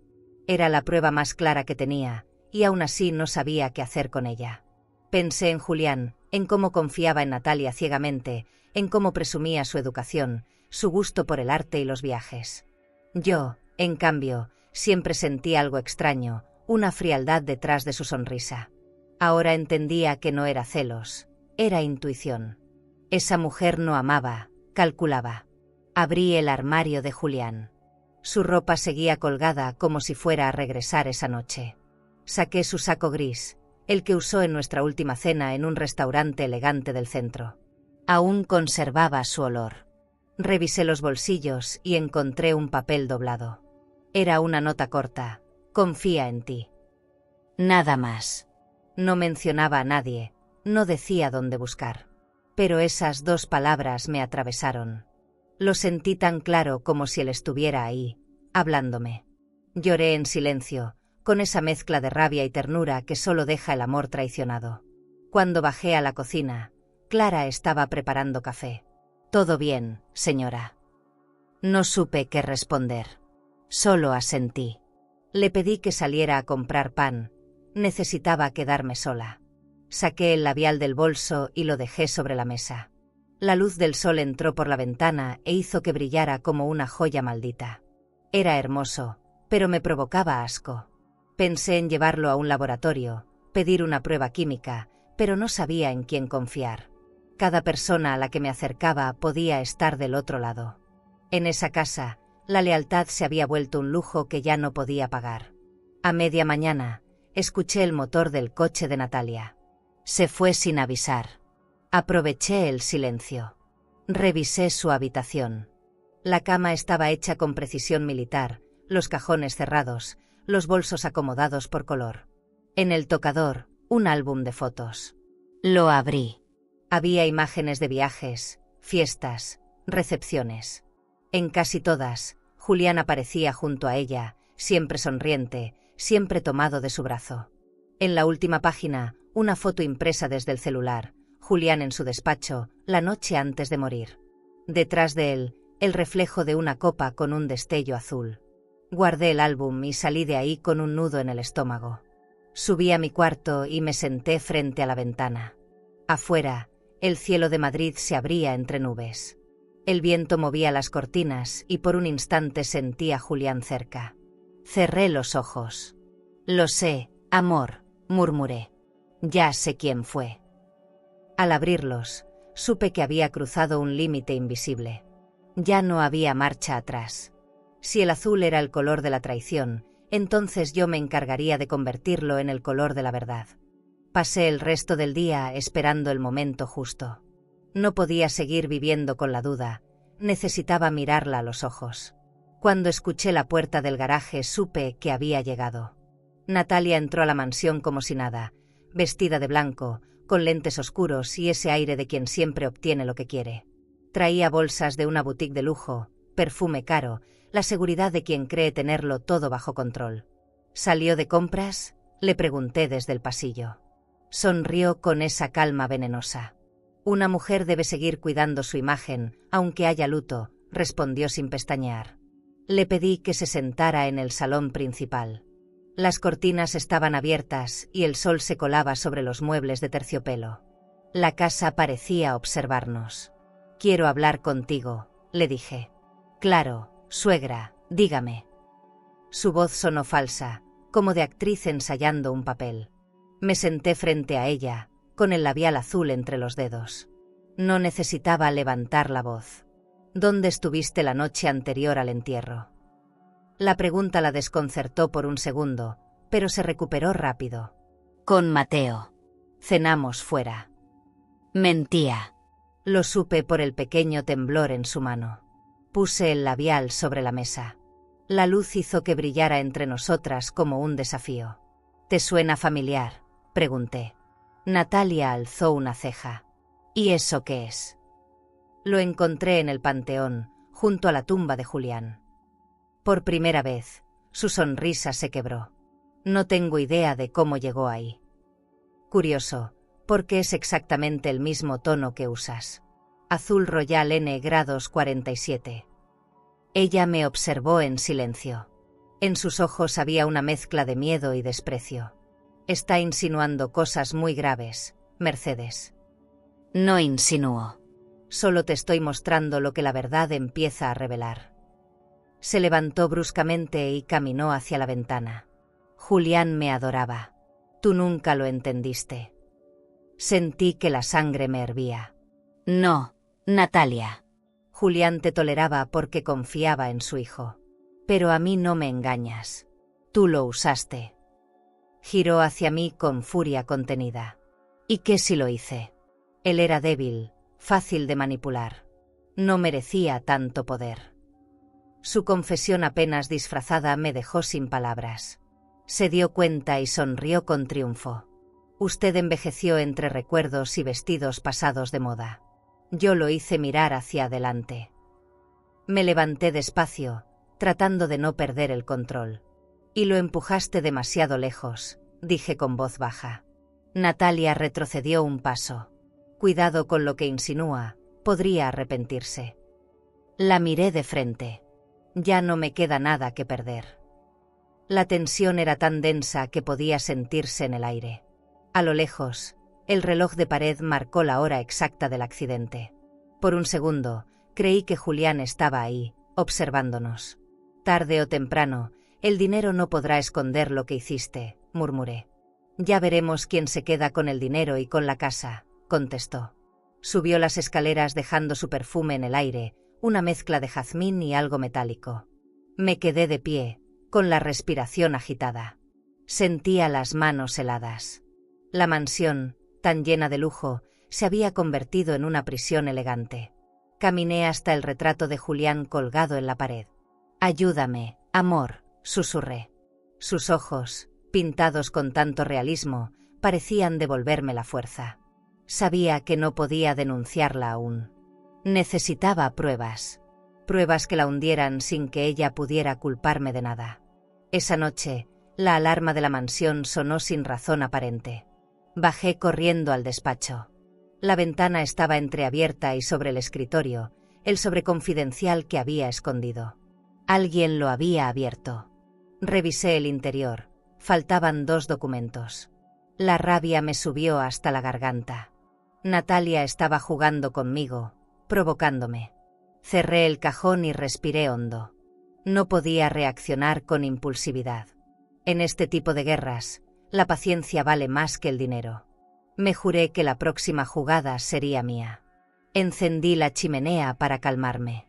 Era la prueba más clara que tenía, y aún así no sabía qué hacer con ella. Pensé en Julián, en cómo confiaba en Natalia ciegamente, en cómo presumía su educación, su gusto por el arte y los viajes. Yo, en cambio, siempre sentí algo extraño, una frialdad detrás de su sonrisa. Ahora entendía que no era celos, era intuición. Esa mujer no amaba, calculaba. Abrí el armario de Julián. Su ropa seguía colgada como si fuera a regresar esa noche. Saqué su saco gris, el que usó en nuestra última cena en un restaurante elegante del centro. Aún conservaba su olor. Revisé los bolsillos y encontré un papel doblado. Era una nota corta: «Confía en ti». Nada más. No mencionaba a nadie, no decía dónde buscar. Pero esas 2 palabras me atravesaron. Lo sentí tan claro como si él estuviera ahí, hablándome. Lloré en silencio, con esa mezcla de rabia y ternura que solo deja el amor traicionado. Cuando bajé a la cocina, Clara estaba preparando café. «Todo bien, señora». No supe qué responder. Solo asentí. Le pedí que saliera a comprar pan. Necesitaba quedarme sola. Saqué el labial del bolso y lo dejé sobre la mesa. La luz del sol entró por la ventana e hizo que brillara como una joya maldita. Era hermoso, pero me provocaba asco. Pensé en llevarlo a un laboratorio, pedir una prueba química, pero no sabía en quién confiar. Cada persona a la que me acercaba podía estar del otro lado. En esa casa, la lealtad se había vuelto un lujo que ya no podía pagar. A media mañana, escuché el motor del coche de Natalia. Se fue sin avisar. Aproveché el silencio. Revisé su habitación. La cama estaba hecha con precisión militar, los cajones cerrados, los bolsos acomodados por color. En el tocador, un álbum de fotos. Lo abrí. Había imágenes de viajes, fiestas, recepciones. En casi todas, Julián aparecía junto a ella, siempre sonriente, siempre tomado de su brazo. En la última página, una foto impresa desde el celular, Julián en su despacho, la noche antes de morir. Detrás de él, el reflejo de una copa con un destello azul. Guardé el álbum y salí de ahí con un nudo en el estómago. Subí a mi cuarto y me senté frente a la ventana. Afuera, el cielo de Madrid se abría entre nubes. El viento movía las cortinas y por un instante sentí a Julián cerca. Cerré los ojos. «Lo sé, amor», murmuré. «Ya sé quién fue». Al abrirlos, supe que había cruzado un límite invisible. Ya no había marcha atrás. Si el azul era el color de la traición, entonces yo me encargaría de convertirlo en el color de la verdad. Pasé el resto del día esperando el momento justo. No podía seguir viviendo con la duda, necesitaba mirarla a los ojos. Cuando escuché la puerta del garaje supe que había llegado. Natalia entró a la mansión como si nada, vestida de blanco, con lentes oscuros y ese aire de quien siempre obtiene lo que quiere. Traía bolsas de una boutique de lujo, perfume caro, la seguridad de quien cree tenerlo todo bajo control. ¿Salió de compras?, le pregunté desde el pasillo. Sonrió con esa calma venenosa. Una mujer debe seguir cuidando su imagen, aunque haya luto, respondió sin pestañear. Le pedí que se sentara en el salón principal. Las cortinas estaban abiertas y el sol se colaba sobre los muebles de terciopelo. La casa parecía observarnos. «Quiero hablar contigo», le dije. «Claro, suegra, dígame». Su voz sonó falsa, como de actriz ensayando un papel. Me senté frente a ella, con el labial azul entre los dedos. No necesitaba levantar la voz. «¿Dónde estuviste la noche anterior al entierro?». La pregunta la desconcertó por un segundo, pero se recuperó rápido. Con Mateo. Cenamos fuera. Mentía. Lo supe por el pequeño temblor en su mano. Puse el labial sobre la mesa. La luz hizo que brillara entre nosotras como un desafío. «¿Te suena familiar?», pregunté. Natalia alzó una ceja. «¿Y eso qué es?». Lo encontré en el panteón, junto a la tumba de Julián. Por primera vez, su sonrisa se quebró. No tengo idea de cómo llegó ahí. Curioso, porque es exactamente el mismo tono que usas. Azul Royal N grados 47. Ella me observó en silencio. En sus ojos había una mezcla de miedo y desprecio. «Está insinuando cosas muy graves, Mercedes». No insinúo. Solo te estoy mostrando lo que la verdad empieza a revelar. Se levantó bruscamente y caminó hacia la ventana. «Julián me adoraba. Tú nunca lo entendiste». Sentí que la sangre me hervía. No, Natalia. Julián te toleraba porque confiaba en su hijo. Pero a mí no me engañas. Tú lo usaste. Giró hacia mí con furia contenida. ¿Y qué si lo hice? Él era débil, fácil de manipular. No merecía tanto poder. Su confesión apenas disfrazada me dejó sin palabras. Se dio cuenta y sonrió con triunfo. «Usted envejeció entre recuerdos y vestidos pasados de moda. Yo lo hice mirar hacia adelante». Me levanté despacio, tratando de no perder el control. «Y lo empujaste demasiado lejos», dije con voz baja. Natalia retrocedió un paso. «Cuidado con lo que insinúa, podría arrepentirse». La miré de frente. Ya no me queda nada que perder. La tensión era tan densa que podía sentirse en el aire. A lo lejos, el reloj de pared marcó la hora exacta del accidente. Por un segundo, creí que Julián estaba ahí, observándonos. «Tarde o temprano, el dinero no podrá esconder lo que hiciste», murmuré. «Ya veremos quién se queda con el dinero y con la casa», contestó. Subió las escaleras dejando su perfume en el aire, una mezcla de jazmín y algo metálico. Me quedé de pie, con la respiración agitada. Sentía las manos heladas. La mansión, tan llena de lujo, se había convertido en una prisión elegante. Caminé hasta el retrato de Julián colgado en la pared. «Ayúdame, amor», susurré. Sus ojos, pintados con tanto realismo, parecían devolverme la fuerza. Sabía que no podía denunciarla aún. Necesitaba pruebas. Pruebas que la hundieran sin que ella pudiera culparme de nada. Esa noche, la alarma de la mansión sonó sin razón aparente. Bajé corriendo al despacho. La ventana estaba entreabierta y sobre el escritorio, el sobre confidencial que había escondido. Alguien lo había abierto. Revisé el interior. Faltaban 2 documentos. La rabia me subió hasta la garganta. Natalia estaba jugando conmigo, provocándome. Cerré el cajón y respiré hondo. No podía reaccionar con impulsividad. En este tipo de guerras, la paciencia vale más que el dinero. Me juré que la próxima jugada sería mía. Encendí la chimenea para calmarme.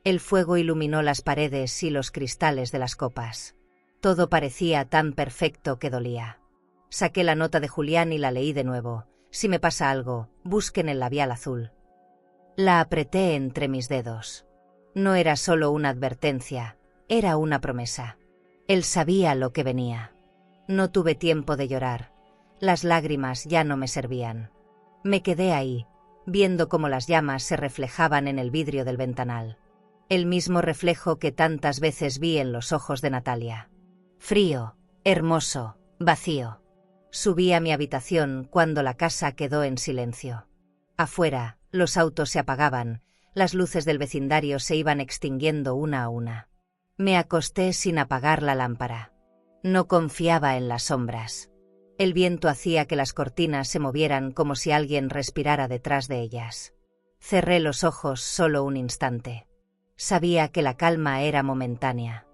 El fuego iluminó las paredes y los cristales de las copas. Todo parecía tan perfecto que dolía. Saqué la nota de Julián y la leí de nuevo. Si me pasa algo, busquen el labial azul. La apreté entre mis dedos. No era solo una advertencia, era una promesa. Él sabía lo que venía. No tuve tiempo de llorar. Las lágrimas ya no me servían. Me quedé ahí, viendo cómo las llamas se reflejaban en el vidrio del ventanal. El mismo reflejo que tantas veces vi en los ojos de Natalia. Frío, hermoso, vacío. Subí a mi habitación cuando la casa quedó en silencio. Afuera, los autos se apagaban, las luces del vecindario se iban extinguiendo una a una. Me acosté sin apagar la lámpara. No confiaba en las sombras. El viento hacía que las cortinas se movieran como si alguien respirara detrás de ellas. Cerré los ojos solo un instante. Sabía que la calma era momentánea.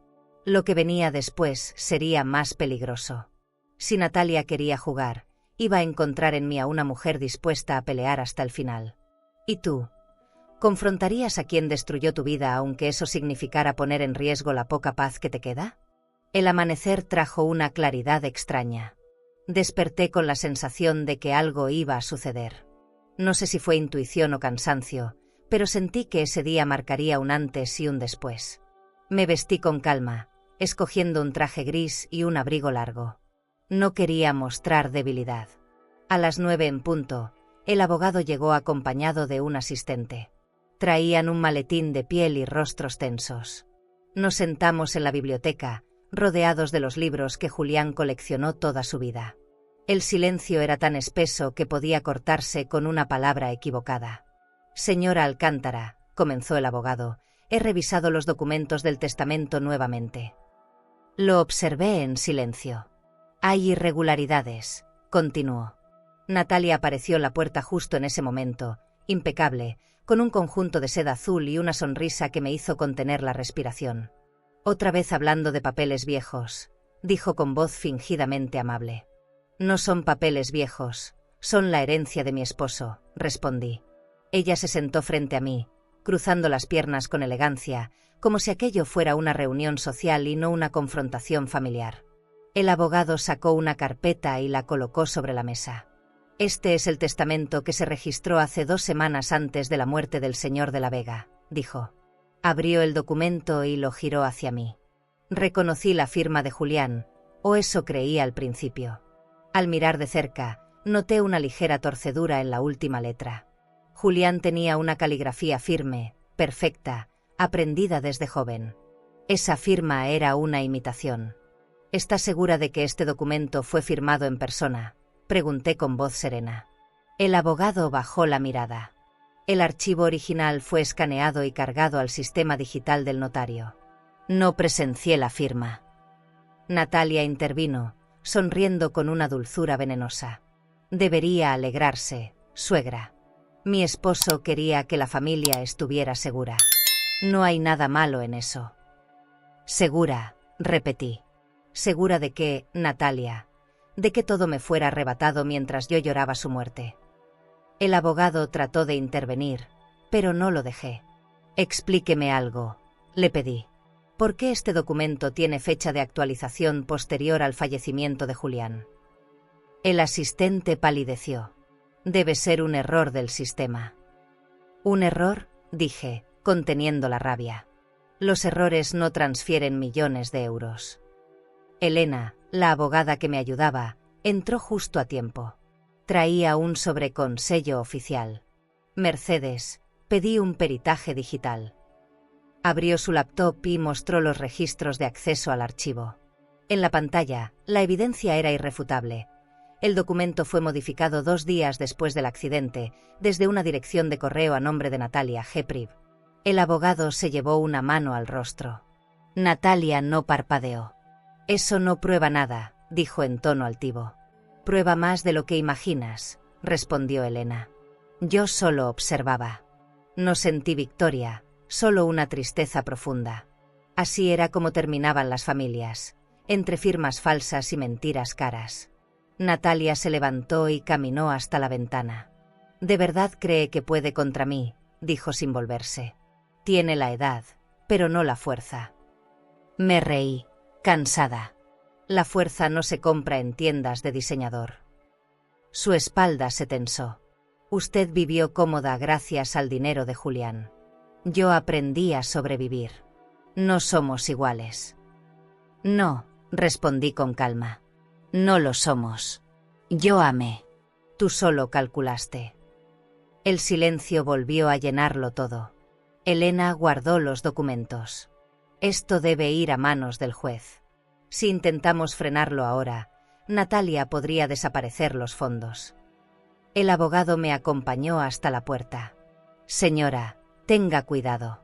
Lo que venía después sería más peligroso. Si Natalia quería jugar, iba a encontrar en mí a una mujer dispuesta a pelear hasta el final. ¿Y tú? ¿Confrontarías a quien destruyó tu vida aunque eso significara poner en riesgo la poca paz que te queda? El amanecer trajo una claridad extraña. Desperté con la sensación de que algo iba a suceder. No sé si fue intuición o cansancio, pero sentí que ese día marcaría un antes y un después. Me vestí con calma, escogiendo un traje gris y un abrigo largo. No quería mostrar debilidad. A las 9 en punto, el abogado llegó acompañado de un asistente. Traían un maletín de piel y rostros tensos. Nos sentamos en la biblioteca, rodeados de los libros que Julián coleccionó toda su vida. El silencio era tan espeso que podía cortarse con una palabra equivocada. Señora Alcántara, comenzó el abogado, he revisado los documentos del testamento nuevamente. Lo observé en silencio. Hay irregularidades, continuó. Natalia apareció en la puerta justo en ese momento, impecable, con un conjunto de seda azul y una sonrisa que me hizo contener la respiración. Otra vez hablando de papeles viejos, dijo con voz fingidamente amable. No son papeles viejos, son la herencia de mi esposo, respondí. Ella se sentó frente a mí, cruzando las piernas con elegancia, como si aquello fuera una reunión social y no una confrontación familiar. El abogado sacó una carpeta y la colocó sobre la mesa. Este es el testamento que se registró hace 2 semanas antes de la muerte del señor de la Vega, dijo. Abrió el documento y lo giró hacia mí. Reconocí la firma de Julián, o eso creía al principio. Al mirar de cerca, noté una ligera torcedura en la última letra. Julián tenía una caligrafía firme, perfecta, aprendida desde joven. Esa firma era una imitación. ¿Estás segura de que este documento fue firmado en persona?, pregunté con voz serena. El abogado bajó la mirada. El archivo original fue escaneado y cargado al sistema digital del notario. No presencié la firma. Natalia intervino, sonriendo con una dulzura venenosa. Debería alegrarse, suegra. Mi esposo quería que la familia estuviera segura. No hay nada malo en eso. Segura, repetí. Segura de que, Natalia, de que todo me fuera arrebatado mientras yo lloraba su muerte. El abogado trató de intervenir, pero no lo dejé. Explíqueme algo, le pedí. ¿Por qué este documento tiene fecha de actualización posterior al fallecimiento de Julián? El asistente palideció. Debe ser un error del sistema. ¿Un error?, dije, conteniendo la rabia. Los errores no transfieren millones de euros. Elena, la abogada que me ayudaba, entró justo a tiempo. Traía un sobre con sello oficial. Mercedes, pedí un peritaje digital. Abrió su laptop y mostró los registros de acceso al archivo. En la pantalla, la evidencia era irrefutable. El documento fue modificado 2 días después del accidente, desde una dirección de correo a nombre de Natalia G. Priv. El abogado se llevó una mano al rostro. Natalia no parpadeó. Eso no prueba nada, dijo en tono altivo. Prueba más de lo que imaginas, respondió Elena. Yo solo observaba. No sentí victoria, solo una tristeza profunda. Así era como terminaban las familias, entre firmas falsas y mentiras caras. Natalia se levantó y caminó hasta la ventana. ¿De verdad cree que puede contra mí?, dijo sin volverse. Tiene la edad, pero no la fuerza. Me reí, cansada. La fuerza no se compra en tiendas de diseñador. Su espalda se tensó. Usted vivió cómoda gracias al dinero de Julián. Yo aprendí a sobrevivir. No somos iguales. No, respondí con calma. No lo somos. Yo amé. Tú solo calculaste. El silencio volvió a llenarlo todo. Elena guardó los documentos. Esto debe ir a manos del juez. Si intentamos frenarlo ahora, Natalia podría desaparecer los fondos. El abogado me acompañó hasta la puerta. Señora, tenga cuidado.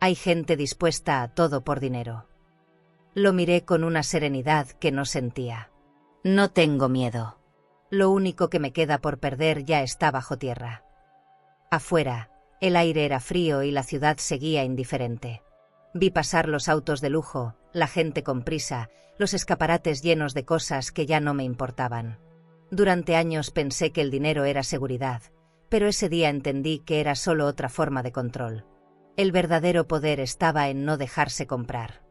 Hay gente dispuesta a todo por dinero. Lo miré con una serenidad que no sentía. No tengo miedo. Lo único que me queda por perder ya está bajo tierra. Afuera, el aire era frío y la ciudad seguía indiferente. Vi pasar los autos de lujo, la gente con prisa, los escaparates llenos de cosas que ya no me importaban. Durante años pensé que el dinero era seguridad, pero ese día entendí que era solo otra forma de control. El verdadero poder estaba en no dejarse comprar.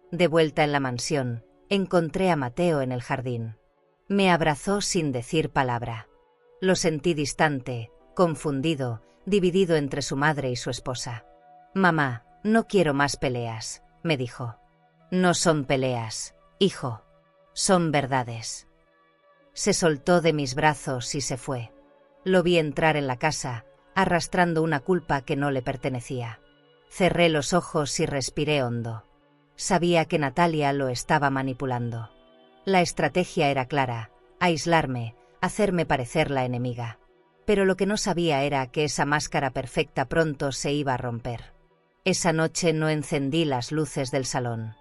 De vuelta en la mansión, encontré a Mateo en el jardín. Me abrazó sin decir palabra. Lo sentí distante, confundido, dividido entre su madre y su esposa. «Mamá, no quiero más peleas», me dijo. «No son peleas, hijo. Son verdades». Se soltó de mis brazos y se fue. Lo vi entrar en la casa, arrastrando una culpa que no le pertenecía. Cerré los ojos y respiré hondo. Sabía que Natalia lo estaba manipulando. La estrategia era clara: aislarme, hacerme parecer la enemiga. Pero lo que no sabía era que esa máscara perfecta pronto se iba a romper. Esa noche no encendí las luces del salón.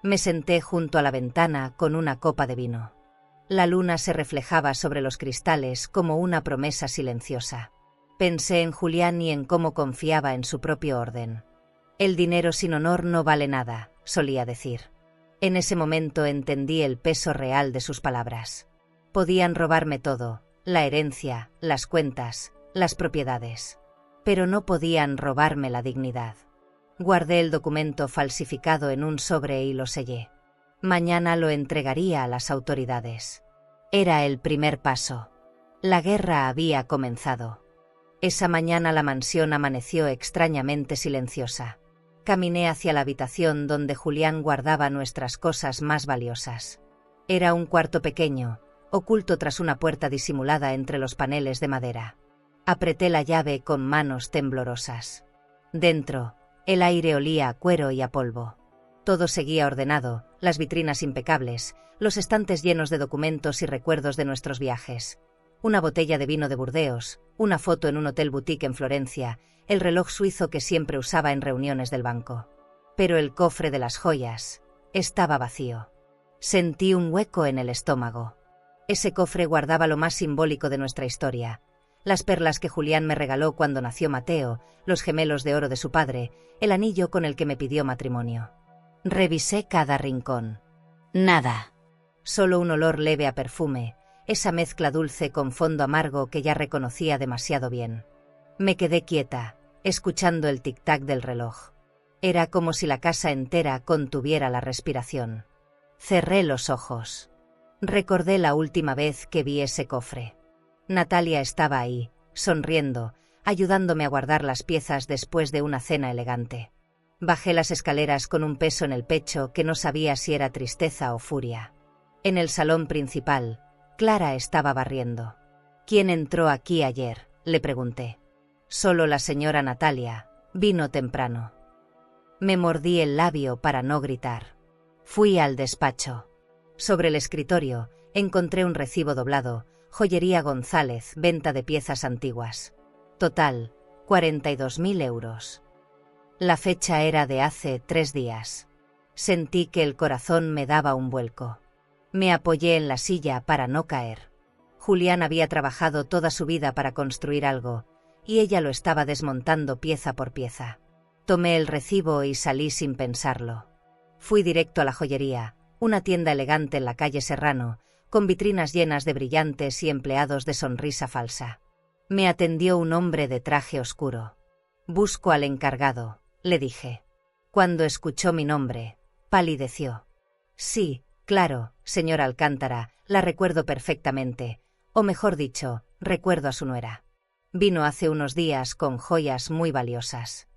Me senté junto a la ventana con una copa de vino. La luna se reflejaba sobre los cristales como una promesa silenciosa. Pensé en Julián y en cómo confiaba en su propio orden. «El dinero sin honor no vale nada», solía decir. En ese momento entendí el peso real de sus palabras. Podían robarme todo: la herencia, las cuentas, las propiedades. Pero no podían robarme la dignidad. Guardé el documento falsificado en un sobre y lo sellé. Mañana lo entregaría a las autoridades. Era el primer paso. La guerra había comenzado. Esa mañana la mansión amaneció extrañamente silenciosa. Caminé hacia la habitación donde Julián guardaba nuestras cosas más valiosas. Era un cuarto pequeño, oculto tras una puerta disimulada entre los paneles de madera. Apreté la llave con manos temblorosas. Dentro, el aire olía a cuero y a polvo. Todo seguía ordenado, las vitrinas impecables, los estantes llenos de documentos y recuerdos de nuestros viajes. Una botella de vino de Burdeos, una foto en un hotel boutique en Florencia, el reloj suizo que siempre usaba en reuniones del banco. Pero el cofre de las joyas estaba vacío. Sentí un hueco en el estómago. Ese cofre guardaba lo más simbólico de nuestra historia: las perlas que Julián me regaló cuando nació Mateo, los gemelos de oro de su padre, el anillo con el que me pidió matrimonio. Revisé cada rincón. Nada. Solo un olor leve a perfume, esa mezcla dulce con fondo amargo que ya reconocía demasiado bien. Me quedé quieta, escuchando el tic-tac del reloj. Era como si la casa entera contuviera la respiración. Cerré los ojos. Recordé la última vez que vi ese cofre. Natalia estaba ahí, sonriendo, ayudándome a guardar las piezas después de una cena elegante. Bajé las escaleras con un peso en el pecho que no sabía si era tristeza o furia. En el salón principal, Clara estaba barriendo. «¿Quién entró aquí ayer?», le pregunté. «Solo la señora Natalia. Vino temprano». Me mordí el labio para no gritar. Fui al despacho. Sobre el escritorio encontré un recibo doblado: Joyería González, venta de piezas antiguas. Total, 42.000 euros. La fecha era de hace 3 días. Sentí que el corazón me daba un vuelco. Me apoyé en la silla para no caer. Julián había trabajado toda su vida para construir algo, y ella lo estaba desmontando pieza por pieza. Tomé el recibo y salí sin pensarlo. Fui directo a la joyería, una tienda elegante en la calle Serrano, con vitrinas llenas de brillantes y empleados de sonrisa falsa. Me atendió un hombre de traje oscuro. «Busco al encargado», le dije. Cuando escuchó mi nombre, palideció. «Sí, claro, señora Alcántara, la recuerdo perfectamente, o mejor dicho, recuerdo a su nuera. Vino hace unos días con joyas muy valiosas».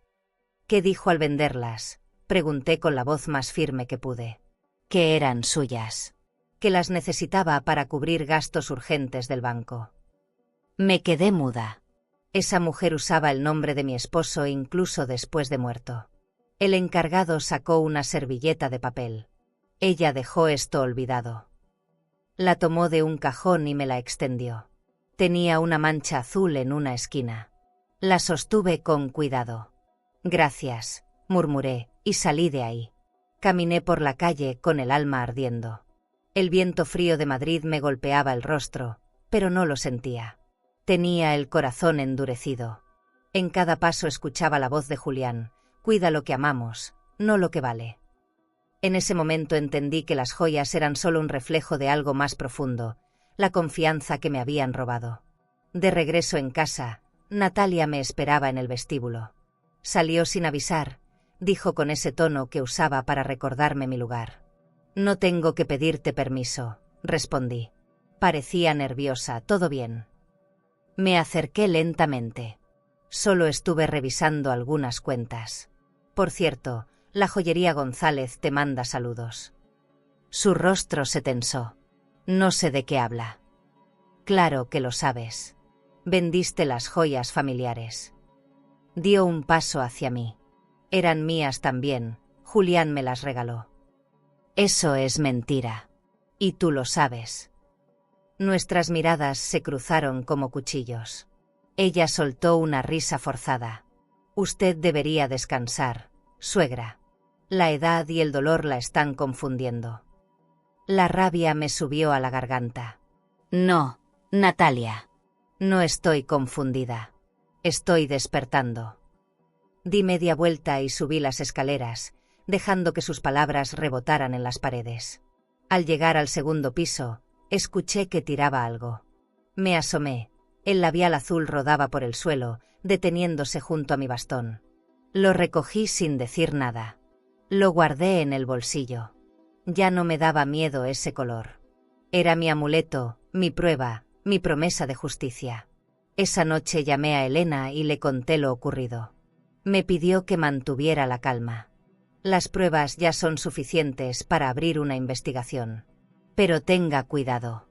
«¿Qué dijo al venderlas?», pregunté con la voz más firme que pude. «Que eran suyas. Que las necesitaba para cubrir gastos urgentes del banco». Me quedé muda. Esa mujer usaba el nombre de mi esposo incluso después de muerto. El encargado sacó una servilleta de papel. Ella dejó esto olvidado. La tomó de un cajón y me la extendió. Tenía una mancha azul en una esquina. La sostuve con cuidado. Gracias, murmuré, y salí de ahí. Caminé por la calle con el alma ardiendo. El viento frío de Madrid me golpeaba el rostro, pero no lo sentía. Tenía el corazón endurecido. En cada paso escuchaba la voz de Julián: cuida lo que amamos, no lo que vale. En ese momento entendí que las joyas eran solo un reflejo de algo más profundo, la confianza que me habían robado. De regreso en casa, Natalia me esperaba en el vestíbulo. Salió sin avisar, dijo con ese tono que usaba para recordarme mi lugar. No tengo que pedirte permiso, respondí. Parecía nerviosa. ¿Todo bien? Me acerqué lentamente. Solo estuve revisando algunas cuentas. Por cierto, la joyería González te manda saludos. Su rostro se tensó. No sé de qué habla. Claro que lo sabes. Vendiste las joyas familiares. Dio un paso hacia mí. Eran mías también, Julián me las regaló. Eso es mentira. Y tú lo sabes. Nuestras miradas se cruzaron como cuchillos. Ella soltó una risa forzada. Usted debería descansar, suegra. La edad y el dolor la están confundiendo. La rabia me subió a la garganta. No, Natalia. No estoy confundida. Estoy despertando. Di media vuelta y subí las escaleras, dejando que sus palabras rebotaran en las paredes. Al llegar al segundo piso, escuché que tiraba algo. Me asomé. El labial azul rodaba por el suelo, deteniéndose junto a mi bastón. Lo recogí sin decir nada. Lo guardé en el bolsillo. Ya no me daba miedo ese color. Era mi amuleto, mi prueba, mi promesa de justicia. Esa noche llamé a Elena y le conté lo ocurrido. Me pidió que mantuviera la calma. Las pruebas ya son suficientes para abrir una investigación. Pero tenga cuidado.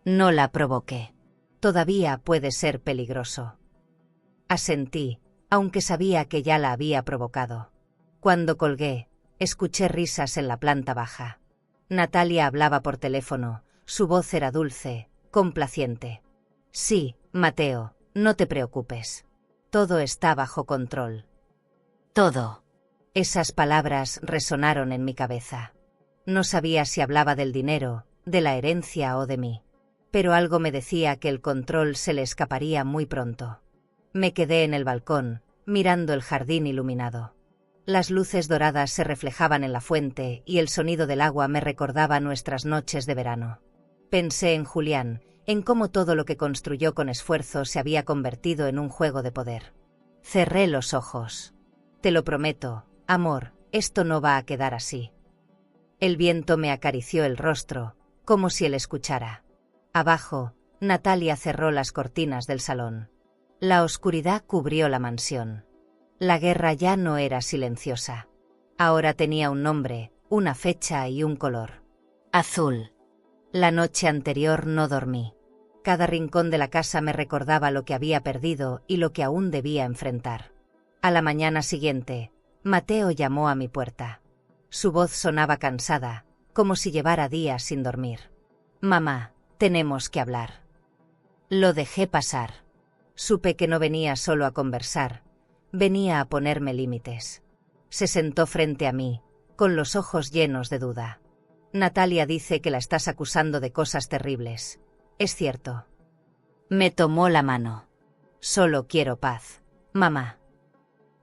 No la provoque. Todavía puede ser peligroso. Asentí, aunque sabía que ya la había provocado. Cuando colgué, escuché risas en la planta baja. Natalia hablaba por teléfono, su voz era dulce, complaciente. Sí, Mateo, no te preocupes. Todo está bajo control. Todo. Esas palabras resonaron en mi cabeza. No sabía si hablaba del dinero, de la herencia o de mí. Pero algo me decía que el control se le escaparía muy pronto. Me quedé en el balcón, mirando el jardín iluminado. Las luces doradas se reflejaban en la fuente y el sonido del agua me recordaba nuestras noches de verano. Pensé en Julián, en cómo todo lo que construyó con esfuerzo se había convertido en un juego de poder. Cerré los ojos. Te lo prometo, amor, esto no va a quedar así. El viento me acarició el rostro, como si él escuchara. Abajo, Natalia cerró las cortinas del salón. La oscuridad cubrió la mansión. La guerra ya no era silenciosa. Ahora tenía un nombre, una fecha y un color. Azul. La noche anterior no dormí. Cada rincón de la casa me recordaba lo que había perdido y lo que aún debía enfrentar. A la mañana siguiente, Mateo llamó a mi puerta. Su voz sonaba cansada, como si llevara días sin dormir. Mamá, tenemos que hablar. Lo dejé pasar. Supe que no venía solo a conversar, venía a ponerme límites. Se sentó frente a mí, con los ojos llenos de duda. Natalia dice que la estás acusando de cosas terribles. ¿Es cierto? Me tomó la mano. Solo quiero paz, mamá.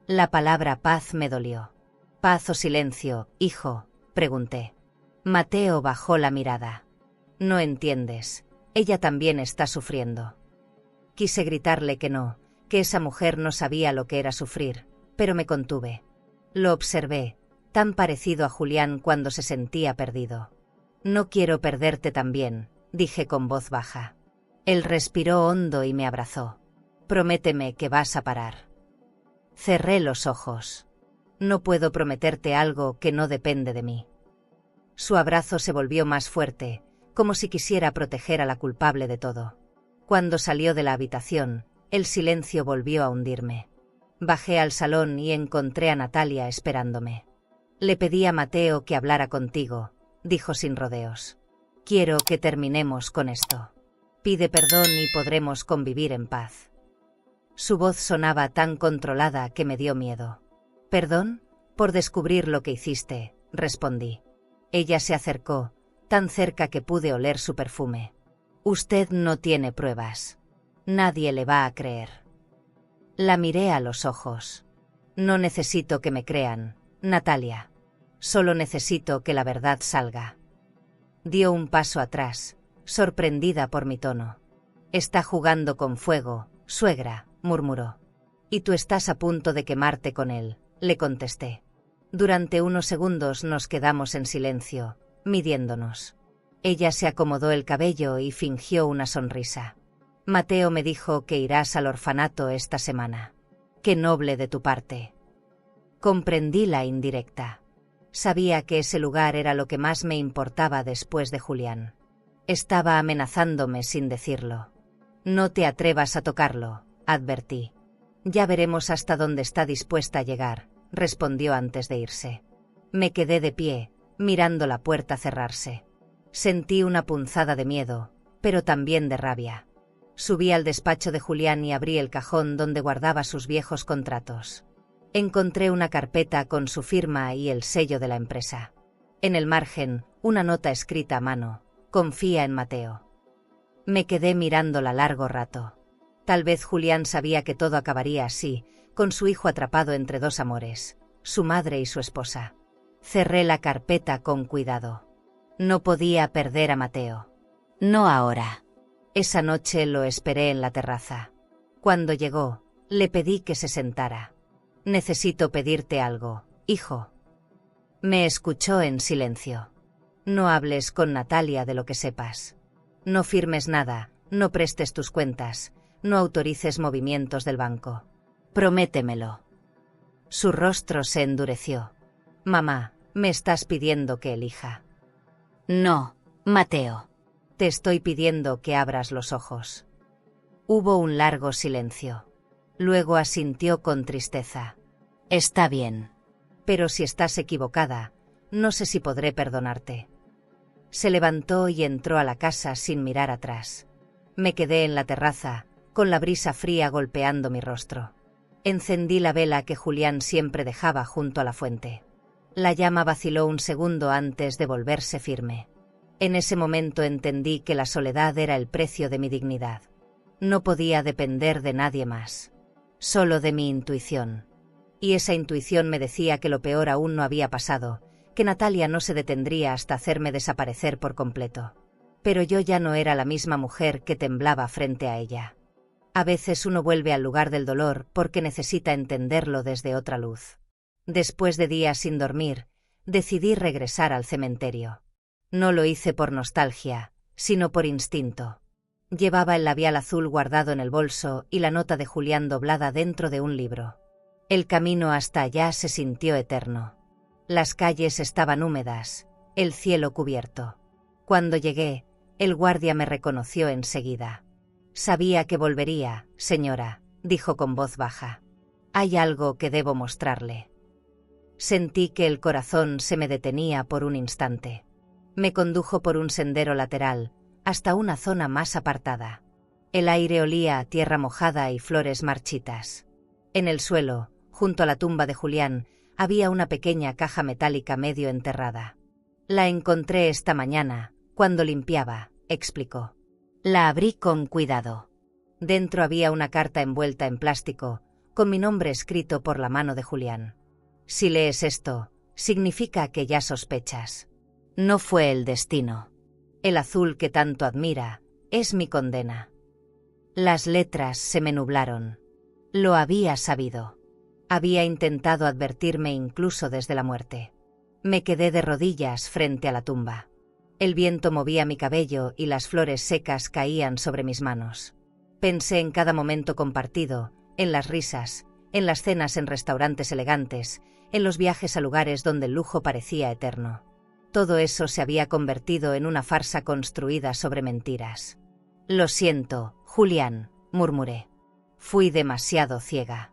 La palabra paz me dolió. ¿Paz o silencio, hijo?, pregunté. Mateo bajó la mirada. No entiendes, ella también está sufriendo. Quise gritarle que no, que esa mujer no sabía lo que era sufrir, pero me contuve. Lo observé, tan parecido a Julián cuando se sentía perdido. No quiero perderte también, dije con voz baja. Él respiró hondo y me abrazó. Prométeme que vas a parar. Cerré los ojos. No puedo prometerte algo que no depende de mí. Su abrazo se volvió más fuerte, como si quisiera proteger a la culpable de todo. Cuando salió de la habitación, El silencio volvió a hundirme. Bajé al salón y encontré a Natalia esperándome. Le pedí a Mateo que hablara contigo, dijo sin rodeos. Quiero que terminemos con esto. Pide perdón y podremos convivir en paz. Su voz sonaba tan controlada que me dio miedo. ¿Perdón? Por descubrir lo que hiciste, respondí. Ella se acercó, tan cerca que pude oler su perfume. Usted no tiene pruebas. Nadie le va a creer. La miré a los ojos. No necesito que me crean, Natalia. Solo necesito que la verdad salga. Dio un paso atrás, sorprendida por mi tono. Está jugando con fuego, suegra, murmuró. Y tú estás a punto de quemarte con él, le contesté. Durante unos segundos nos quedamos en silencio, midiéndonos. Ella se acomodó el cabello y fingió una sonrisa. Mateo me dijo que irás al orfanato esta semana. Qué noble de tu parte. Comprendí la indirecta. Sabía que ese lugar era lo que más me importaba después de Julián. Estaba amenazándome sin decirlo. No te atrevas a tocarlo, advertí. Ya veremos hasta dónde está dispuesta a llegar, respondió antes de irse. Me quedé de pie, mirando la puerta cerrarse. Sentí una punzada de miedo, pero también de rabia. Subí al despacho de Julián y abrí el cajón donde guardaba sus viejos contratos. Encontré una carpeta con su firma y el sello de la empresa. En el margen, una nota escrita a mano: confía en Mateo. Me quedé mirándola largo rato. Tal vez Julián sabía que todo acabaría así, con su hijo atrapado entre dos amores, su madre y su esposa. Cerré la carpeta con cuidado. No podía perder a Mateo. No ahora. Esa noche lo esperé en la terraza. Cuando llegó, le pedí que se sentara. Necesito pedirte algo, hijo. Me escuchó en silencio. No hables con Natalia de lo que sepas. No firmes nada, no prestes tus cuentas, no autorices movimientos del banco. Prométemelo. Su rostro se endureció. Mamá, me estás pidiendo que elija. No, Mateo. Te estoy pidiendo que abras los ojos. Hubo un largo silencio. Luego asintió con tristeza. Está bien. Pero si estás equivocada, no sé si podré perdonarte. Se levantó y entró a la casa sin mirar atrás. Me quedé en la terraza, con la brisa fría golpeando mi rostro. Encendí la vela que Julián siempre dejaba junto a la fuente. La llama vaciló un segundo antes de volverse firme. En ese momento entendí que la soledad era el precio de mi dignidad. No podía depender de nadie más. Solo de mi intuición. Y esa intuición me decía que lo peor aún no había pasado, que Natalia no se detendría hasta hacerme desaparecer por completo. Pero yo ya no era la misma mujer que temblaba frente a ella. A veces uno vuelve al lugar del dolor porque necesita entenderlo desde otra luz. Después de días sin dormir, decidí regresar al cementerio. No lo hice por nostalgia, sino por instinto. Llevaba el labial azul guardado en el bolso y la nota de Julián doblada dentro de un libro. El camino hasta allá se sintió eterno. Las calles estaban húmedas, el cielo cubierto. Cuando llegué, el guardia me reconoció enseguida. Sabía que volvería, señora, dijo con voz baja. Hay algo que debo mostrarle. Sentí que el corazón se me detenía por un instante. Me condujo por un sendero lateral, hasta una zona más apartada. El aire olía a tierra mojada y flores marchitas. En el suelo, junto a la tumba de Julián, había una pequeña caja metálica medio enterrada. La encontré esta mañana, cuando limpiaba, explicó. La abrí con cuidado. Dentro había una carta envuelta en plástico, con mi nombre escrito por la mano de Julián. Si lees esto, significa que ya sospechas. No fue el destino. El azul que tanto admira, es mi condena. Las letras se me nublaron. Lo había sabido. Había intentado advertirme incluso desde la muerte. Me quedé de rodillas frente a la tumba. El viento movía mi cabello y las flores secas caían sobre mis manos. Pensé en cada momento compartido, en las risas, en las cenas en restaurantes elegantes, en los viajes a lugares donde el lujo parecía eterno. Todo eso se había convertido en una farsa construida sobre mentiras. Lo siento, Julián, murmuré. Fui demasiado ciega.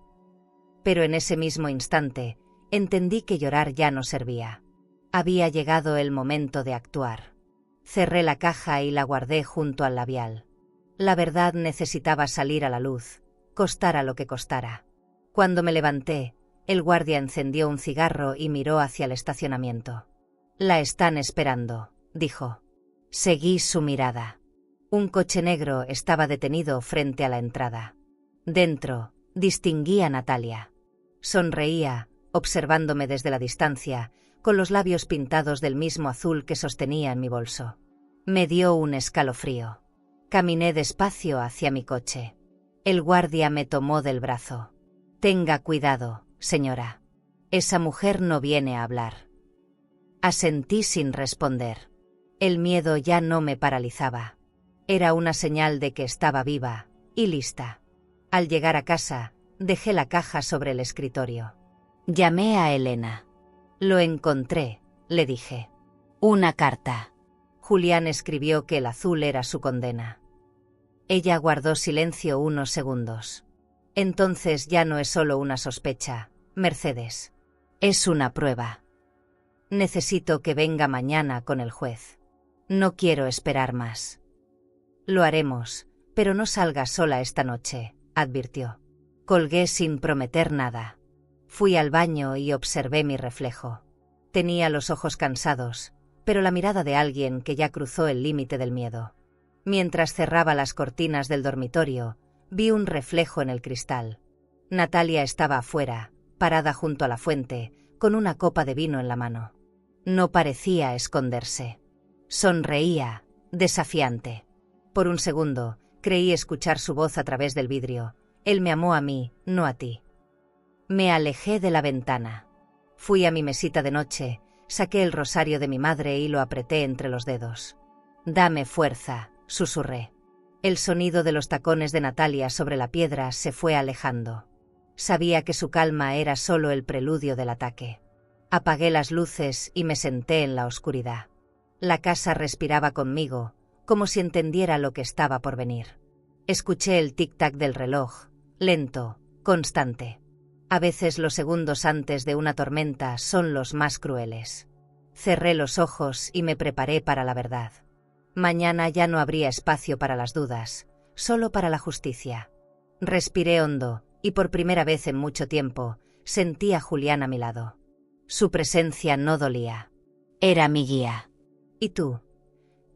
Pero en ese mismo instante, entendí que llorar ya no servía. Había llegado el momento de actuar. Cerré la caja y la guardé junto al labial. La verdad necesitaba salir a la luz, costara lo que costara. Cuando me levanté, el guardia encendió un cigarro y miró hacia el estacionamiento. «La están esperando», dijo. Seguí su mirada. Un coche negro estaba detenido frente a la entrada. Dentro, distinguí a Natalia. Sonreía, observándome desde la distancia, con los labios pintados del mismo azul que sostenía en mi bolso. Me dio un escalofrío. Caminé despacio hacia mi coche. El guardia me tomó del brazo. «Tenga cuidado, señora. Esa mujer no viene a hablar». Asentí sin responder. El miedo ya no me paralizaba. Era una señal de que estaba viva y lista. Al llegar a casa, dejé la caja sobre el escritorio. Llamé a Elena. «Lo encontré», le dije. Una carta. Julián escribió que el azul era su condena. Ella guardó silencio unos segundos. «Entonces ya no es solo una sospecha, Mercedes. Es una prueba. Necesito que venga mañana con el juez. No quiero esperar más». «Lo haremos, pero no salga sola esta noche», advirtió. Colgué sin prometer nada. Fui al baño y observé mi reflejo. Tenía los ojos cansados, pero la mirada de alguien que ya cruzó el límite del miedo. Mientras cerraba las cortinas del dormitorio, vi un reflejo en el cristal. Natalia estaba afuera, parada junto a la fuente, con una copa de vino en la mano. No parecía esconderse. Sonreía, desafiante. Por un segundo, creí escuchar su voz a través del vidrio. «Él me amó a mí, no a ti». Me alejé de la ventana. Fui a mi mesita de noche, saqué el rosario de mi madre y lo apreté entre los dedos. «Dame fuerza», susurré. El sonido de los tacones de Natalia sobre la piedra se fue alejando. Sabía que su calma era solo el preludio del ataque. Apagué las luces y me senté en la oscuridad. La casa respiraba conmigo, como si entendiera lo que estaba por venir. Escuché el tic-tac del reloj, lento, constante. A veces los segundos antes de una tormenta son los más crueles. Cerré los ojos y me preparé para la verdad. Mañana ya no habría espacio para las dudas, solo para la justicia. Respiré hondo, y por primera vez en mucho tiempo, sentí a Julián a mi lado. Su presencia no dolía. Era mi guía. ¿Y tú?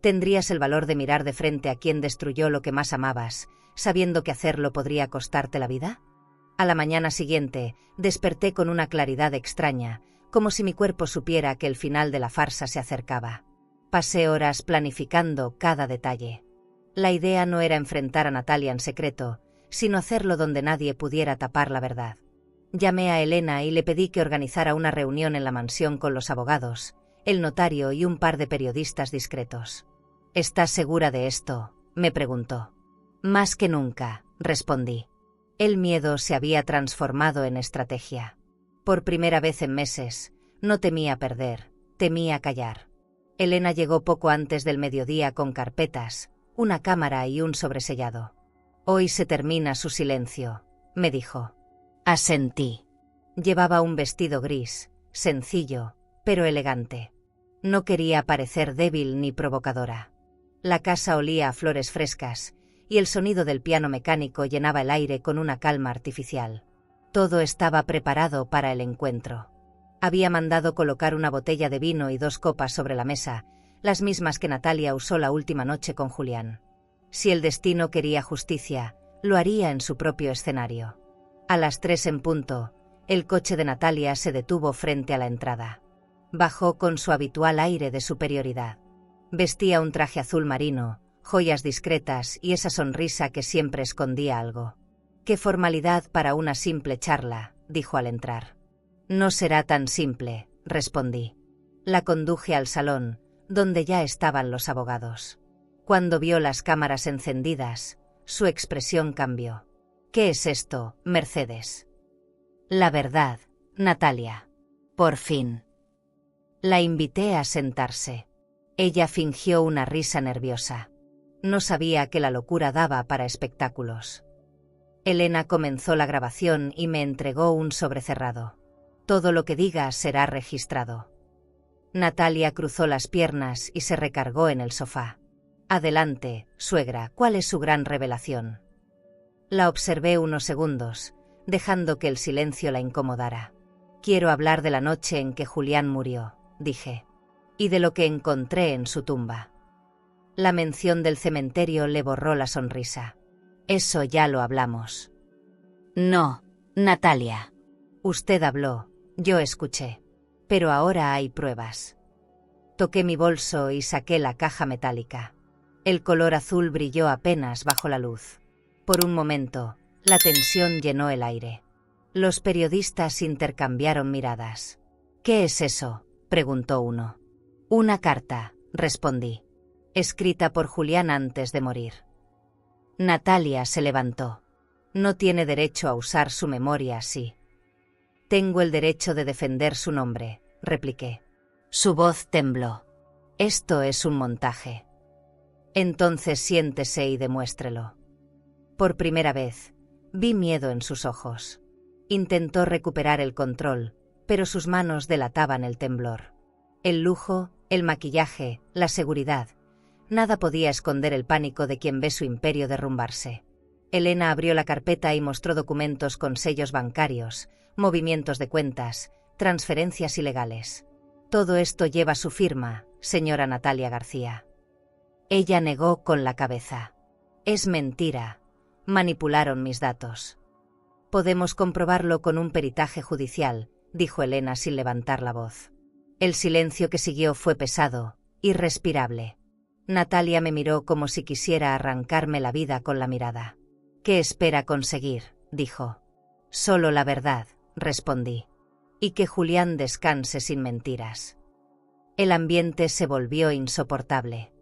¿Tendrías el valor de mirar de frente a quien destruyó lo que más amabas, sabiendo que hacerlo podría costarte la vida? A la mañana siguiente, desperté con una claridad extraña, como si mi cuerpo supiera que el final de la farsa se acercaba. Pasé horas planificando cada detalle. La idea no era enfrentar a Natalia en secreto, sino hacerlo donde nadie pudiera tapar la verdad. Llamé a Elena y le pedí que organizara una reunión en la mansión con los abogados, el notario y un par de periodistas discretos. «¿Estás segura de esto?», me preguntó. «Más que nunca», respondí. El miedo se había transformado en estrategia. Por primera vez en meses, no temía perder, temía callar. Elena llegó poco antes del mediodía con carpetas, una cámara y un sobresellado. «Hoy se termina su silencio», me dijo. Asentí. Llevaba un vestido gris, sencillo, pero elegante. No quería parecer débil ni provocadora. La casa olía a flores frescas, y el sonido del piano mecánico llenaba el aire con una calma artificial. Todo estaba preparado para el encuentro. Había mandado colocar una botella de vino y 2 copas sobre la mesa, las mismas que Natalia usó la última noche con Julián. Si el destino quería justicia, lo haría en su propio escenario. A las 3 en punto, el coche de Natalia se detuvo frente a la entrada. Bajó con su habitual aire de superioridad. Vestía un traje azul marino, joyas discretas y esa sonrisa que siempre escondía algo. «Qué formalidad para una simple charla», dijo al entrar. «No será tan simple», respondí. La conduje al salón, donde ya estaban los abogados. Cuando vio las cámaras encendidas, su expresión cambió. «¿Qué es esto, Mercedes?» «La verdad, Natalia». «Por fin». La invité a sentarse. Ella fingió una risa nerviosa. No sabía que la locura daba para espectáculos. Elena comenzó la grabación y me entregó un sobre cerrado. Todo lo que diga será registrado. Natalia cruzó las piernas y se recargó en el sofá. Adelante, suegra, ¿cuál es su gran revelación? La observé unos segundos, dejando que el silencio la incomodara. Quiero hablar de la noche en que Julián murió, dije, y de lo que encontré en su tumba. La mención del cementerio le borró la sonrisa. Eso ya lo hablamos. No, Natalia. Usted habló, yo escuché. Pero ahora hay pruebas. Toqué mi bolso y saqué la caja metálica. El color azul brilló apenas bajo la luz. Por un momento, la tensión llenó el aire. Los periodistas intercambiaron miradas. ¿Qué es eso?, preguntó uno. Una carta, respondí. Escrita por Julián antes de morir. Natalia se levantó. No tiene derecho a usar su memoria así. Tengo el derecho de defender su nombre, repliqué. Su voz tembló. Esto es un montaje. Entonces siéntese y demuéstrelo. Por primera vez, vi miedo en sus ojos. Intentó recuperar el control, pero sus manos delataban el temblor. El lujo, el maquillaje, la seguridad. Nada podía esconder el pánico de quien ve su imperio derrumbarse. Elena abrió la carpeta y mostró documentos con sellos bancarios, movimientos de cuentas, transferencias ilegales. Todo esto lleva su firma, señora Natalia García. Ella negó con la cabeza. Es mentira. Manipularon mis datos. Podemos comprobarlo con un peritaje judicial, dijo Elena sin levantar la voz. El silencio que siguió fue pesado, irrespirable. Natalia me miró como si quisiera arrancarme la vida con la mirada. ¿Qué espera conseguir?, dijo. Solo la verdad, respondí. Y que Julián descanse sin mentiras. El ambiente se volvió insoportable.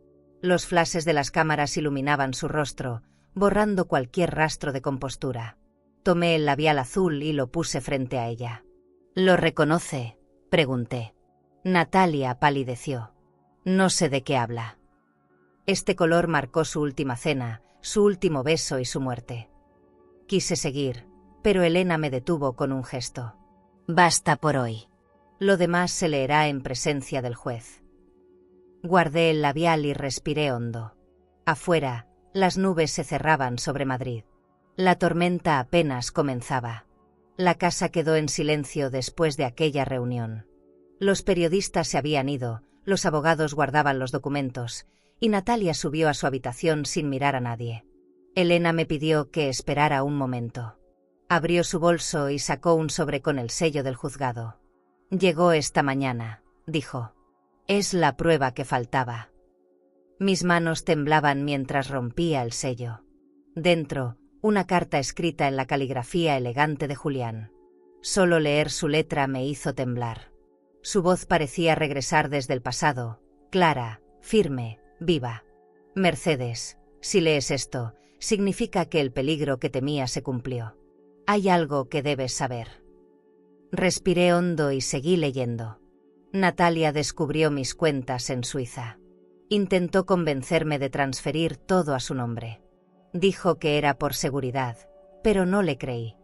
Los flashes de las cámaras iluminaban su rostro, borrando cualquier rastro de compostura. Tomé el labial azul y lo puse frente a ella. ¿Lo reconoce?, pregunté. Natalia palideció. No sé de qué habla. Este color marcó su última cena, su último beso y su muerte. Quise seguir, pero Elena me detuvo con un gesto. Basta por hoy. Lo demás se leerá en presencia del juez. Guardé el labial y respiré hondo. Afuera, las nubes se cerraban sobre Madrid. La tormenta apenas comenzaba. La casa quedó en silencio después de aquella reunión. Los periodistas se habían ido, los abogados guardaban los documentos, y Natalia subió a su habitación sin mirar a nadie. Elena me pidió que esperara un momento. Abrió su bolso y sacó un sobre con el sello del juzgado. Llegó esta mañana, dijo. Es la prueba que faltaba. Mis manos temblaban mientras rompía el sello. Dentro, una carta escrita en la caligrafía elegante de Julián. Solo leer su letra me hizo temblar. Su voz parecía regresar desde el pasado, clara, firme, viva. Mercedes, si lees esto, significa que el peligro que temía se cumplió. Hay algo que debes saber. Respiré hondo y seguí leyendo. Natalia descubrió mis cuentas en Suiza. Intentó convencerme de transferir todo a su nombre. Dijo que era por seguridad, pero no le creí.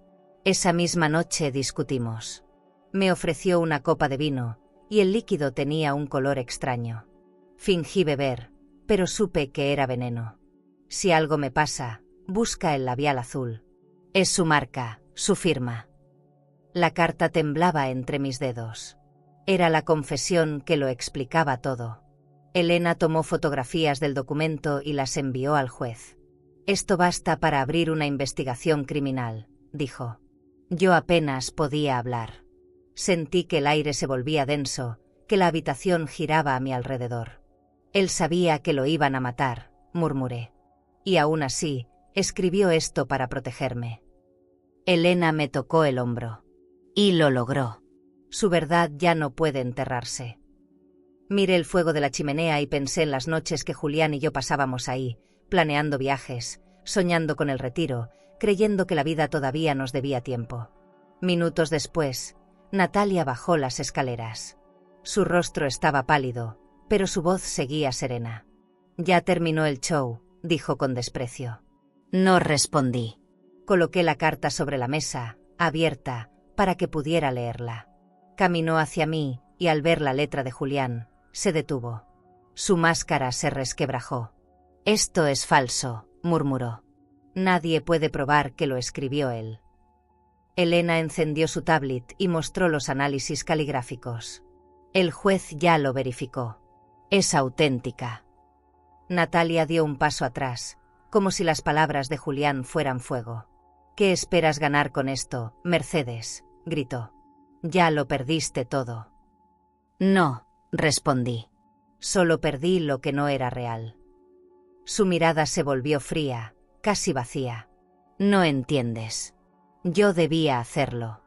Esa misma noche discutimos. Me ofreció una copa de vino, y el líquido tenía un color extraño. Fingí beber, pero supe que era veneno. Si algo me pasa, busca el labial azul. Es su marca, su firma. La carta temblaba entre mis dedos. Era la confesión que lo explicaba todo. Elena tomó fotografías del documento y las envió al juez. Esto basta para abrir una investigación criminal, dijo. Yo apenas podía hablar. Sentí que el aire se volvía denso, que la habitación giraba a mi alrededor. Él sabía que lo iban a matar, murmuré. Y aún así, escribió esto para protegerme. Elena me tocó el hombro. Y lo logró. Su verdad ya no puede enterrarse. Miré el fuego de la chimenea y pensé en las noches que Julián y yo pasábamos ahí, planeando viajes, soñando con el retiro, creyendo que la vida todavía nos debía tiempo. Minutos después, Natalia bajó las escaleras. Su rostro estaba pálido, pero su voz seguía serena. Ya terminó el show, dijo con desprecio. No respondí. Coloqué la carta sobre la mesa, abierta, para que pudiera leerla. Caminó hacia mí y al ver la letra de Julián, se detuvo. Su máscara se resquebrajó. «Esto es falso», murmuró. «Nadie puede probar que lo escribió él». Elena encendió su tablet y mostró los análisis caligráficos. El juez ya lo verificó. «Es auténtica». Natalia dio un paso atrás, como si las palabras de Julián fueran fuego. «¿Qué esperas ganar con esto, Mercedes?», gritó. «Ya lo perdiste todo». «No», respondí. «Solo perdí lo que no era real». Su mirada se volvió fría, casi vacía. «No entiendes. Yo debía hacerlo.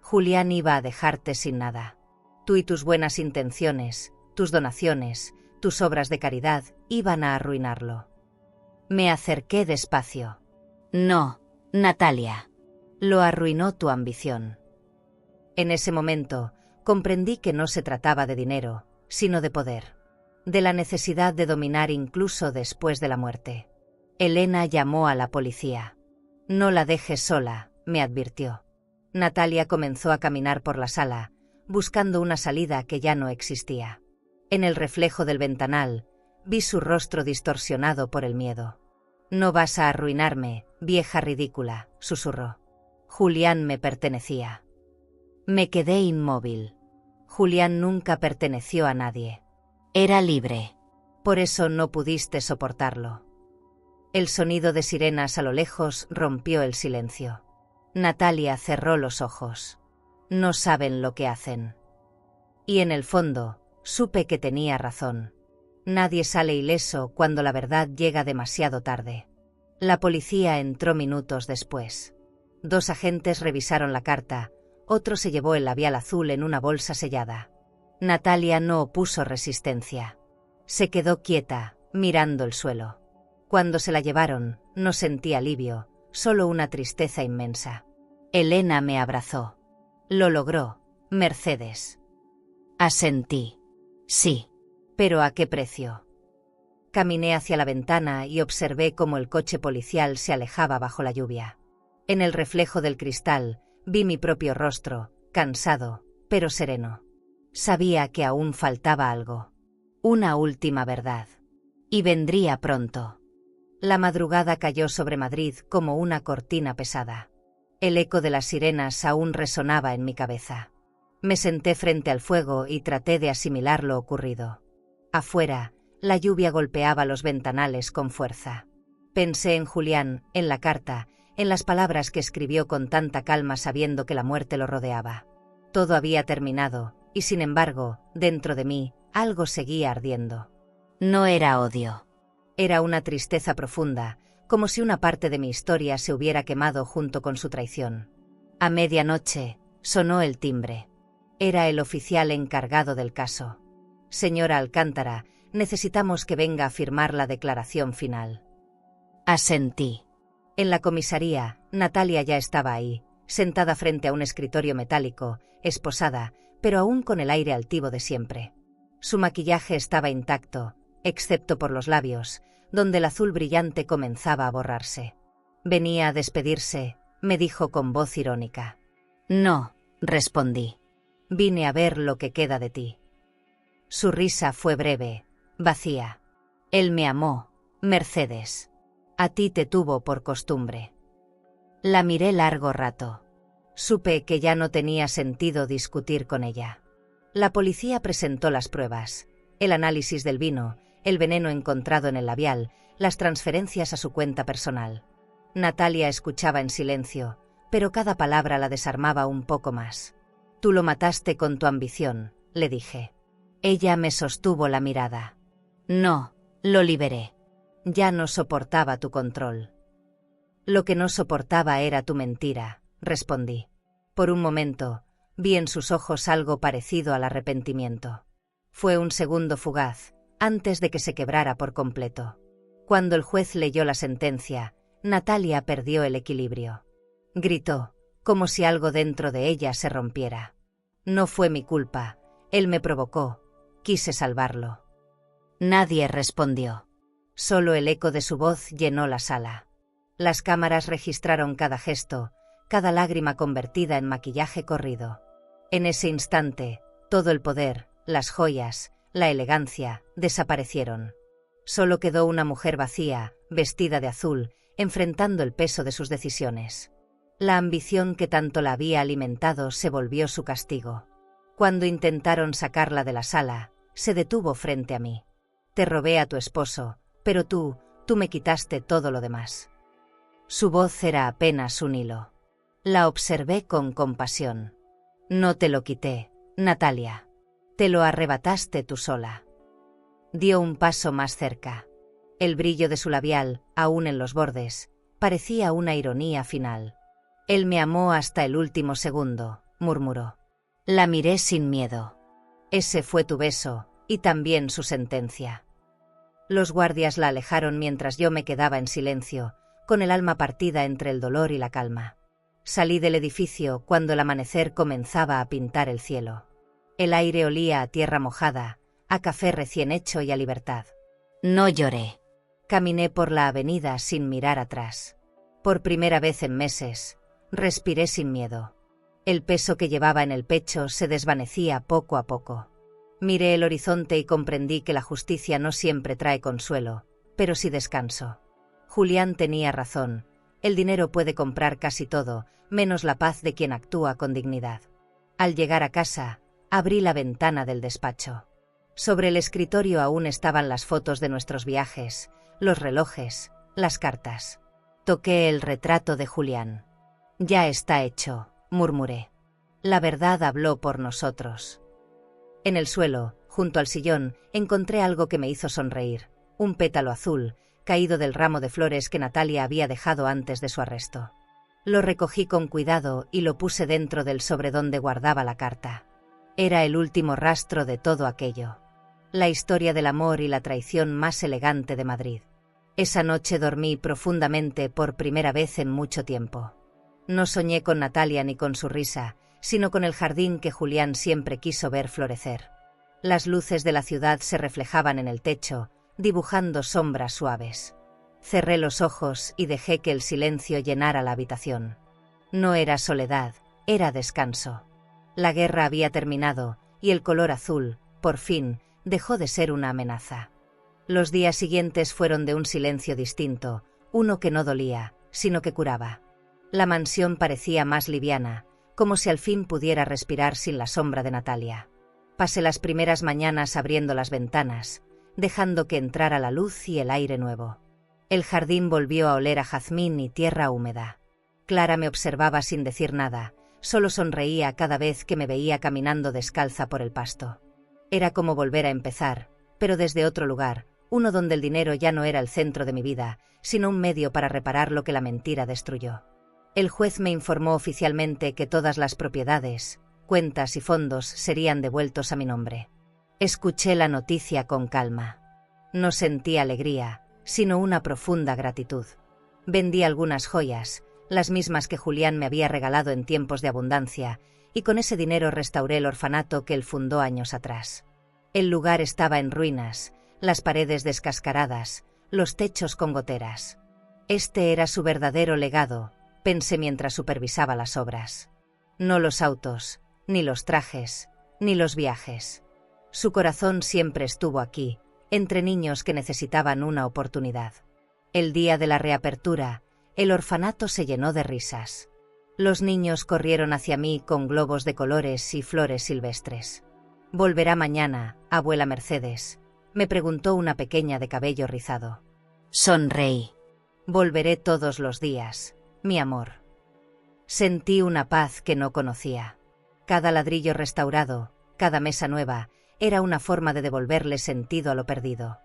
Julián iba a dejarte sin nada. Tú y tus buenas intenciones, tus donaciones, tus obras de caridad iban a arruinarlo». Me acerqué despacio. «No, Natalia». «Lo arruinó tu ambición». En ese momento comprendí que no se trataba de dinero, sino de poder, de la necesidad de dominar incluso después de la muerte. Elena llamó a la policía. «No la dejes sola», me advirtió. Natalia comenzó a caminar por la sala, buscando una salida que ya no existía. En el reflejo del ventanal, vi su rostro distorsionado por el miedo. «No vas a arruinarme, vieja ridícula», susurró. Julián me pertenecía. Me quedé inmóvil. Julián nunca perteneció a nadie. Era libre. Por eso no pudiste soportarlo. El sonido de sirenas a lo lejos rompió el silencio. Natalia cerró los ojos. No saben lo que hacen. Y en el fondo, supe que tenía razón. Nadie sale ileso cuando la verdad llega demasiado tarde. La policía entró minutos después. 2 agentes revisaron la carta, otro se llevó el labial azul en una bolsa sellada. Natalia no opuso resistencia. Se quedó quieta, mirando el suelo. Cuando se la llevaron, no sentí alivio, solo una tristeza inmensa. Elena me abrazó. «Lo logró, Mercedes». Asentí. «Sí». «¿Pero a qué precio?». Caminé hacia la ventana y observé cómo el coche policial se alejaba bajo la lluvia. En el reflejo del cristal, vi mi propio rostro, cansado, pero sereno. Sabía que aún faltaba algo. Una última verdad. Y vendría pronto. La madrugada cayó sobre Madrid como una cortina pesada. El eco de las sirenas aún resonaba en mi cabeza. Me senté frente al fuego y traté de asimilar lo ocurrido. Afuera, la lluvia golpeaba los ventanales con fuerza. Pensé en Julián, en la carta, en las palabras que escribió con tanta calma sabiendo que la muerte lo rodeaba. Todo había terminado, y sin embargo, dentro de mí, algo seguía ardiendo. No era odio. Era una tristeza profunda, como si una parte de mi historia se hubiera quemado junto con su traición. A medianoche, sonó el timbre. Era el oficial encargado del caso. «Señora Alcántara, necesitamos que venga a firmar la declaración final». Asentí. En la comisaría, Natalia ya estaba ahí, sentada frente a un escritorio metálico, esposada, pero aún con el aire altivo de siempre. Su maquillaje estaba intacto, excepto por los labios, donde el azul brillante comenzaba a borrarse. «Venía a despedirse», me dijo con voz irónica. «No», respondí. «Vine a ver lo que queda de ti». Su risa fue breve, vacía. «Él me amó, Mercedes. A ti te tuvo por costumbre». La miré largo rato. Supe que ya no tenía sentido discutir con ella. La policía presentó las pruebas, el análisis del vino, el veneno encontrado en el labial, las transferencias a su cuenta personal. Natalia escuchaba en silencio, pero cada palabra la desarmaba un poco más. «Tú lo mataste con tu ambición», le dije. Ella me sostuvo la mirada. «No, lo liberé. Ya no soportaba tu control». «Lo que no soportaba era tu mentira», respondí. Por un momento, vi en sus ojos algo parecido al arrepentimiento. Fue un segundo fugaz, antes de que se quebrara por completo. Cuando el juez leyó la sentencia, Natalia perdió el equilibrio. Gritó, como si algo dentro de ella se rompiera. «No fue mi culpa, él me provocó, quise salvarlo». Nadie respondió. Solo el eco de su voz llenó la sala. Las cámaras registraron cada gesto, cada lágrima convertida en maquillaje corrido. En ese instante, todo el poder, las joyas, la elegancia, desaparecieron. Solo quedó una mujer vacía, vestida de azul, enfrentando el peso de sus decisiones. La ambición que tanto la había alimentado se volvió su castigo. Cuando intentaron sacarla de la sala, se detuvo frente a mí. Te robé a tu esposo, pero tú me quitaste todo lo demás. Su voz era apenas un hilo. La observé con compasión. No te lo quité, Natalia. Te lo arrebataste tú sola. Dio un paso más cerca. El brillo de su labial, aún en los bordes, parecía una ironía final. Él me amó hasta el último segundo, murmuró. La miré sin miedo. Ese fue tu beso, y también su sentencia. Los guardias la alejaron mientras yo me quedaba en silencio, con el alma partida entre el dolor y la calma. Salí del edificio cuando el amanecer comenzaba a pintar el cielo. El aire olía a tierra mojada, a café recién hecho y a libertad. No lloré. Caminé por la avenida sin mirar atrás. Por primera vez en meses, respiré sin miedo. El peso que llevaba en el pecho se desvanecía poco a poco. Miré el horizonte y comprendí que la justicia no siempre trae consuelo, pero sí descanso. Julián tenía razón. El dinero puede comprar casi todo, menos la paz de quien actúa con dignidad. Al llegar a casa, abrí la ventana del despacho. Sobre el escritorio aún estaban las fotos de nuestros viajes, los relojes, las cartas. Toqué el retrato de Julián. Ya está hecho, murmuré. La verdad habló por nosotros. En el suelo, junto al sillón, encontré algo que me hizo sonreír, un pétalo azul, caído del ramo de flores que Natalia había dejado antes de su arresto. Lo recogí con cuidado y lo puse dentro del sobre donde guardaba la carta. Era el último rastro de todo aquello. La historia del amor y la traición más elegante de Madrid. Esa noche dormí profundamente por primera vez en mucho tiempo. No soñé con Natalia ni con su risa, sino con el jardín que Julián siempre quiso ver florecer. Las luces de la ciudad se reflejaban en el techo, dibujando sombras suaves. Cerré los ojos y dejé que el silencio llenara la habitación. No era soledad, era descanso. La guerra había terminado, y el color azul, por fin, dejó de ser una amenaza. Los días siguientes fueron de un silencio distinto, uno que no dolía, sino que curaba. La mansión parecía más liviana, como si al fin pudiera respirar sin la sombra de Natalia. Pasé las primeras mañanas abriendo las ventanas, dejando que entrara la luz y el aire nuevo. El jardín volvió a oler a jazmín y tierra húmeda. Clara me observaba sin decir nada, solo sonreía cada vez que me veía caminando descalza por el pasto. Era como volver a empezar, pero desde otro lugar, uno donde el dinero ya no era el centro de mi vida, sino un medio para reparar lo que la mentira destruyó. El juez me informó oficialmente que todas las propiedades, cuentas y fondos serían devueltos a mi nombre. Escuché la noticia con calma. No sentí alegría, sino una profunda gratitud. Vendí algunas joyas, las mismas que Julián me había regalado en tiempos de abundancia, y con ese dinero restauré el orfanato que él fundó años atrás. El lugar estaba en ruinas, las paredes descascaradas, los techos con goteras. Este era su verdadero legado, pensé mientras supervisaba las obras. No los autos, ni los trajes, ni los viajes. Su corazón siempre estuvo aquí, entre niños que necesitaban una oportunidad. El día de la reapertura, el orfanato se llenó de risas. Los niños corrieron hacia mí con globos de colores y flores silvestres. «¿Volverá mañana, abuela Mercedes?», me preguntó una pequeña de cabello rizado. Sonreí. «Volveré todos los días, mi amor». Sentí una paz que no conocía. Cada ladrillo restaurado, cada mesa nueva, era una forma de devolverle sentido a lo perdido.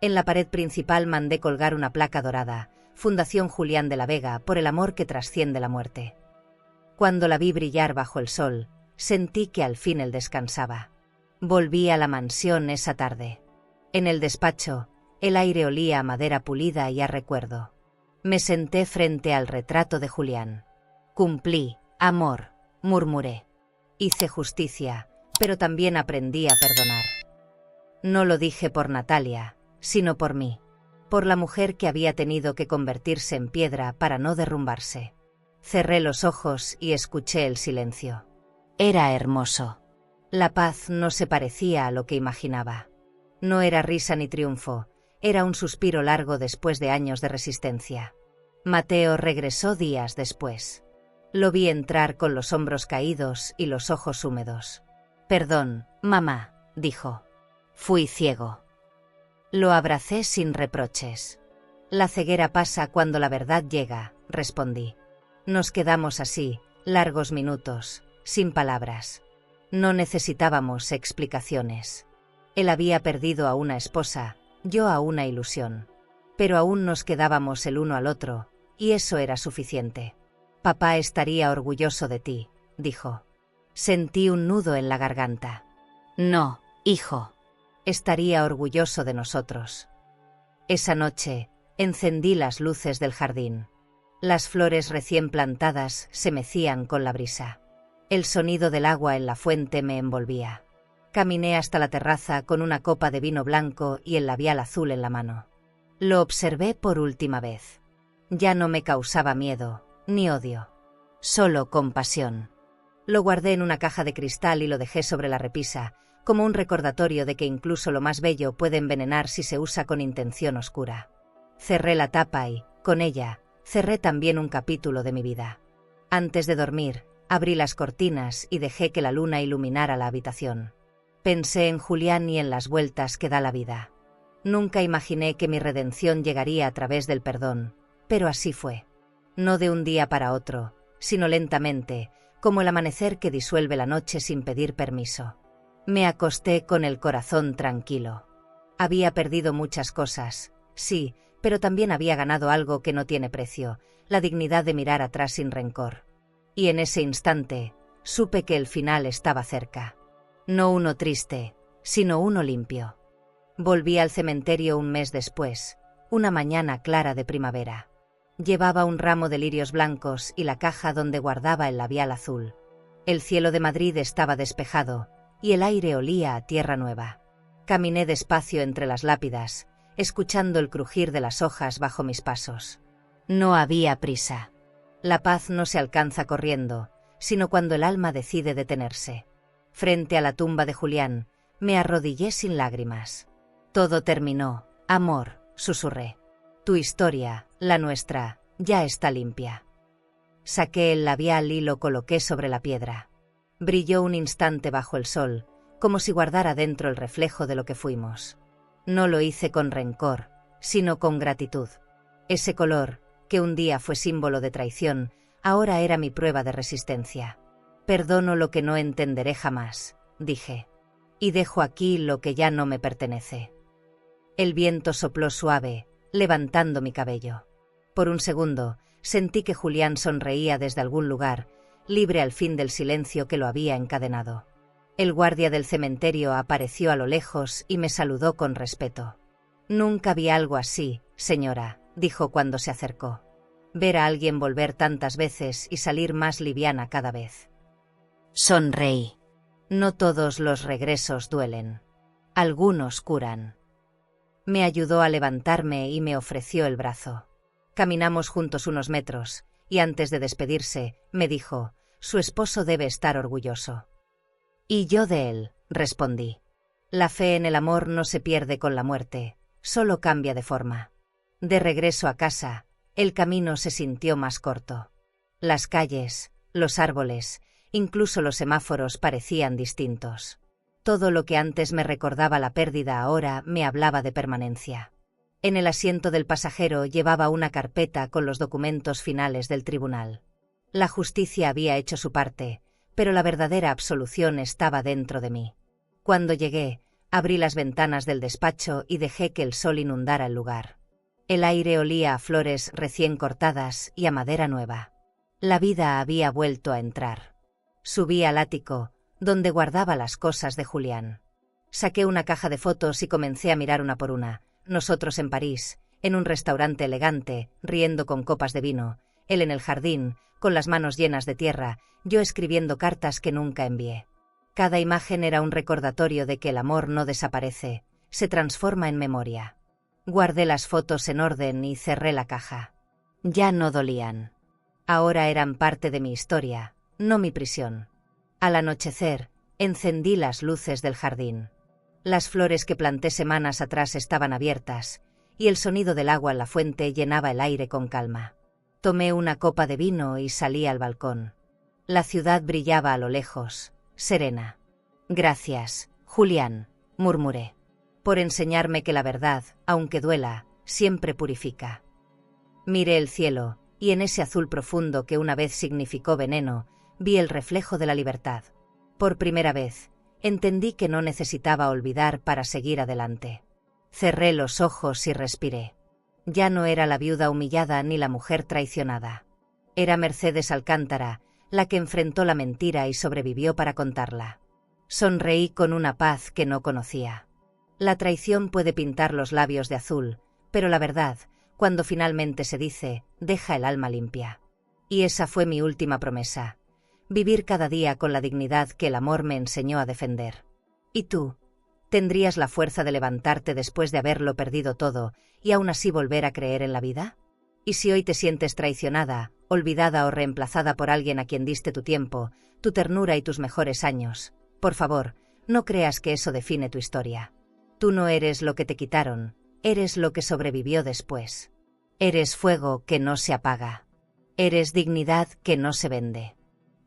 En la pared principal mandé colgar una placa dorada, Fundación Julián de la Vega por el amor que trasciende la muerte. Cuando la vi brillar bajo el sol, sentí que al fin él descansaba. Volví a la mansión esa tarde. En el despacho, el aire olía a madera pulida y a recuerdo. Me senté frente al retrato de Julián. «Cumplí, amor», murmuré. «Hice justicia, pero también aprendí a perdonar». No lo dije por Natalia, sino por mí. por la mujer que había tenido que convertirse en piedra para no derrumbarse. Cerré los ojos y escuché el silencio. Era hermoso. La paz no se parecía a lo que imaginaba. No era risa ni triunfo, era un suspiro largo después de años de resistencia. Mateo regresó días después. Lo vi entrar con los hombros caídos y los ojos húmedos. «Perdón, mamá», dijo. «Fui ciego». Lo abracé sin reproches. «La ceguera pasa cuando la verdad llega», respondí. Nos quedamos así, largos minutos, sin palabras. No necesitábamos explicaciones. Él había perdido a una esposa, yo a una ilusión. Pero aún nos quedábamos el uno al otro, y eso era suficiente. «Papá estaría orgulloso de ti», dijo. Sentí un nudo en la garganta. «No, hijo». «Estaría orgulloso de nosotros». Esa noche, encendí las luces del jardín. Las flores recién plantadas se mecían con la brisa. El sonido del agua en la fuente me envolvía. Caminé hasta la terraza con una copa de vino blanco y el labial azul en la mano. Lo observé por última vez. Ya no me causaba miedo, ni odio. Solo compasión. Lo guardé en una caja de cristal y lo dejé sobre la repisa, como un recordatorio de que incluso lo más bello puede envenenar si se usa con intención oscura. Cerré la tapa y, con ella, cerré también un capítulo de mi vida. Antes de dormir, abrí las cortinas y dejé que la luna iluminara la habitación. Pensé en Julián y en las vueltas que da la vida. Nunca imaginé que mi redención llegaría a través del perdón, pero así fue. No de un día para otro, sino lentamente, como el amanecer que disuelve la noche sin pedir permiso. Me acosté con el corazón tranquilo. Había perdido muchas cosas, sí, pero también había ganado algo que no tiene precio, la dignidad de mirar atrás sin rencor. Y en ese instante, supe que el final estaba cerca. No uno triste, sino uno limpio. Volví al cementerio un mes después, una mañana clara de primavera. Llevaba un ramo de lirios blancos y la caja donde guardaba el labial azul. El cielo de Madrid estaba despejado, y el aire olía a tierra nueva. Caminé despacio entre las lápidas, escuchando el crujir de las hojas bajo mis pasos. No había prisa. La paz no se alcanza corriendo, sino cuando el alma decide detenerse. Frente a la tumba de Julián, me arrodillé sin lágrimas. Todo terminó, amor, susurré. Tu historia, la nuestra, ya está limpia. Saqué el labial y lo coloqué sobre la piedra. Brilló un instante bajo el sol, como si guardara dentro el reflejo de lo que fuimos. No lo hice con rencor, sino con gratitud. Ese color, que un día fue símbolo de traición, ahora era mi prueba de resistencia. Perdono lo que no entenderé jamás, dije. Y dejo aquí lo que ya no me pertenece. El viento sopló suave, levantando mi cabello. Por un segundo, sentí que Julián sonreía desde algún lugar, libre al fin del silencio que lo había encadenado. El guardia del cementerio apareció a lo lejos y me saludó con respeto. Nunca vi algo así, señora, dijo cuando se acercó. Ver a alguien volver tantas veces y salir más liviana cada vez. Sonreí. No todos los regresos duelen. Algunos curan. Me ayudó a levantarme y me ofreció el brazo. Caminamos juntos unos metros, y antes de despedirse, me dijo, su esposo debe estar orgulloso. Y yo de él, respondí. La fe en el amor no se pierde con la muerte, solo cambia de forma. De regreso a casa, el camino se sintió más corto. Las calles, los árboles, incluso los semáforos parecían distintos. Todo lo que antes me recordaba la pérdida ahora me hablaba de permanencia. En el asiento del pasajero llevaba una carpeta con los documentos finales del tribunal. La justicia había hecho su parte, pero la verdadera absolución estaba dentro de mí. Cuando llegué, abrí las ventanas del despacho y dejé que el sol inundara el lugar. El aire olía a flores recién cortadas y a madera nueva. La vida había vuelto a entrar. Subí al ático, donde guardaba las cosas de Julián. Saqué una caja de fotos y comencé a mirar una por una. Nosotros en París, en un restaurante elegante, riendo con copas de vino, él en el jardín, con las manos llenas de tierra, yo escribiendo cartas que nunca envié. Cada imagen era un recordatorio de que el amor no desaparece, se transforma en memoria. Guardé las fotos en orden y cerré la caja. Ya no dolían. Ahora eran parte de mi historia, no mi prisión. Al anochecer, encendí las luces del jardín. Las flores que planté semanas atrás estaban abiertas, y el sonido del agua en la fuente llenaba el aire con calma. Tomé una copa de vino y salí al balcón. La ciudad brillaba a lo lejos, serena. Gracias, Julián, murmuré, por enseñarme que la verdad, aunque duela, siempre purifica. Miré el cielo, y en ese azul profundo que una vez significó veneno, vi el reflejo de la libertad. Por primera vez, entendí que no necesitaba olvidar para seguir adelante. Cerré los ojos y respiré. Ya no era la viuda humillada ni la mujer traicionada. Era Mercedes Alcántara, la que enfrentó la mentira y sobrevivió para contarla. Sonreí con una paz que no conocía. La traición puede pintar los labios de azul, pero la verdad, cuando finalmente se dice, deja el alma limpia. Y esa fue mi última promesa. Vivir cada día con la dignidad que el amor me enseñó a defender. ¿Y tú? ¿Tendrías la fuerza de levantarte después de haberlo perdido todo y aún así volver a creer en la vida? ¿Y si hoy te sientes traicionada, olvidada o reemplazada por alguien a quien diste tu tiempo, tu ternura y tus mejores años? Por favor, no creas que eso define tu historia. Tú no eres lo que te quitaron, eres lo que sobrevivió después. Eres fuego que no se apaga. Eres dignidad que no se vende.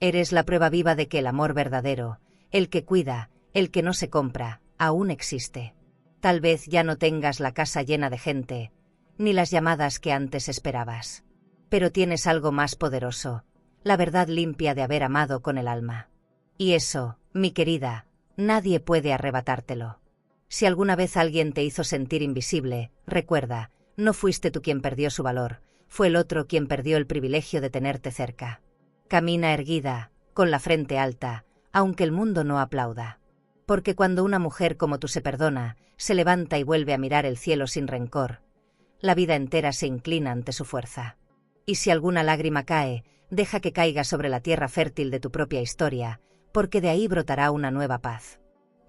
Eres la prueba viva de que el amor verdadero, el que cuida, el que no se compra, aún existe. Tal vez ya no tengas la casa llena de gente, ni las llamadas que antes esperabas. Pero tienes algo más poderoso, la verdad limpia de haber amado con el alma. Y eso, mi querida, nadie puede arrebatártelo. Si alguna vez alguien te hizo sentir invisible, recuerda, no fuiste tú quien perdió su valor, fue el otro quien perdió el privilegio de tenerte cerca. Camina erguida, con la frente alta, aunque el mundo no aplauda. Porque cuando una mujer como tú se perdona, se levanta y vuelve a mirar el cielo sin rencor, la vida entera se inclina ante su fuerza. Y si alguna lágrima cae, deja que caiga sobre la tierra fértil de tu propia historia, porque de ahí brotará una nueva paz.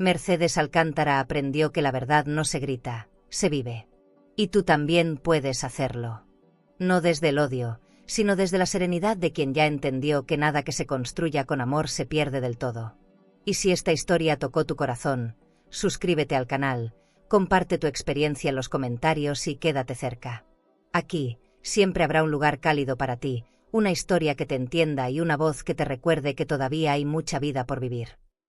Mercedes Alcántara aprendió que la verdad no se grita, se vive. Y tú también puedes hacerlo. No desde el odio, sino desde la serenidad de quien ya entendió que nada que se construya con amor se pierde del todo. Y si esta historia tocó tu corazón, suscríbete al canal, comparte tu experiencia en los comentarios y quédate cerca. Aquí, siempre habrá un lugar cálido para ti, una historia que te entienda y una voz que te recuerde que todavía hay mucha vida por vivir.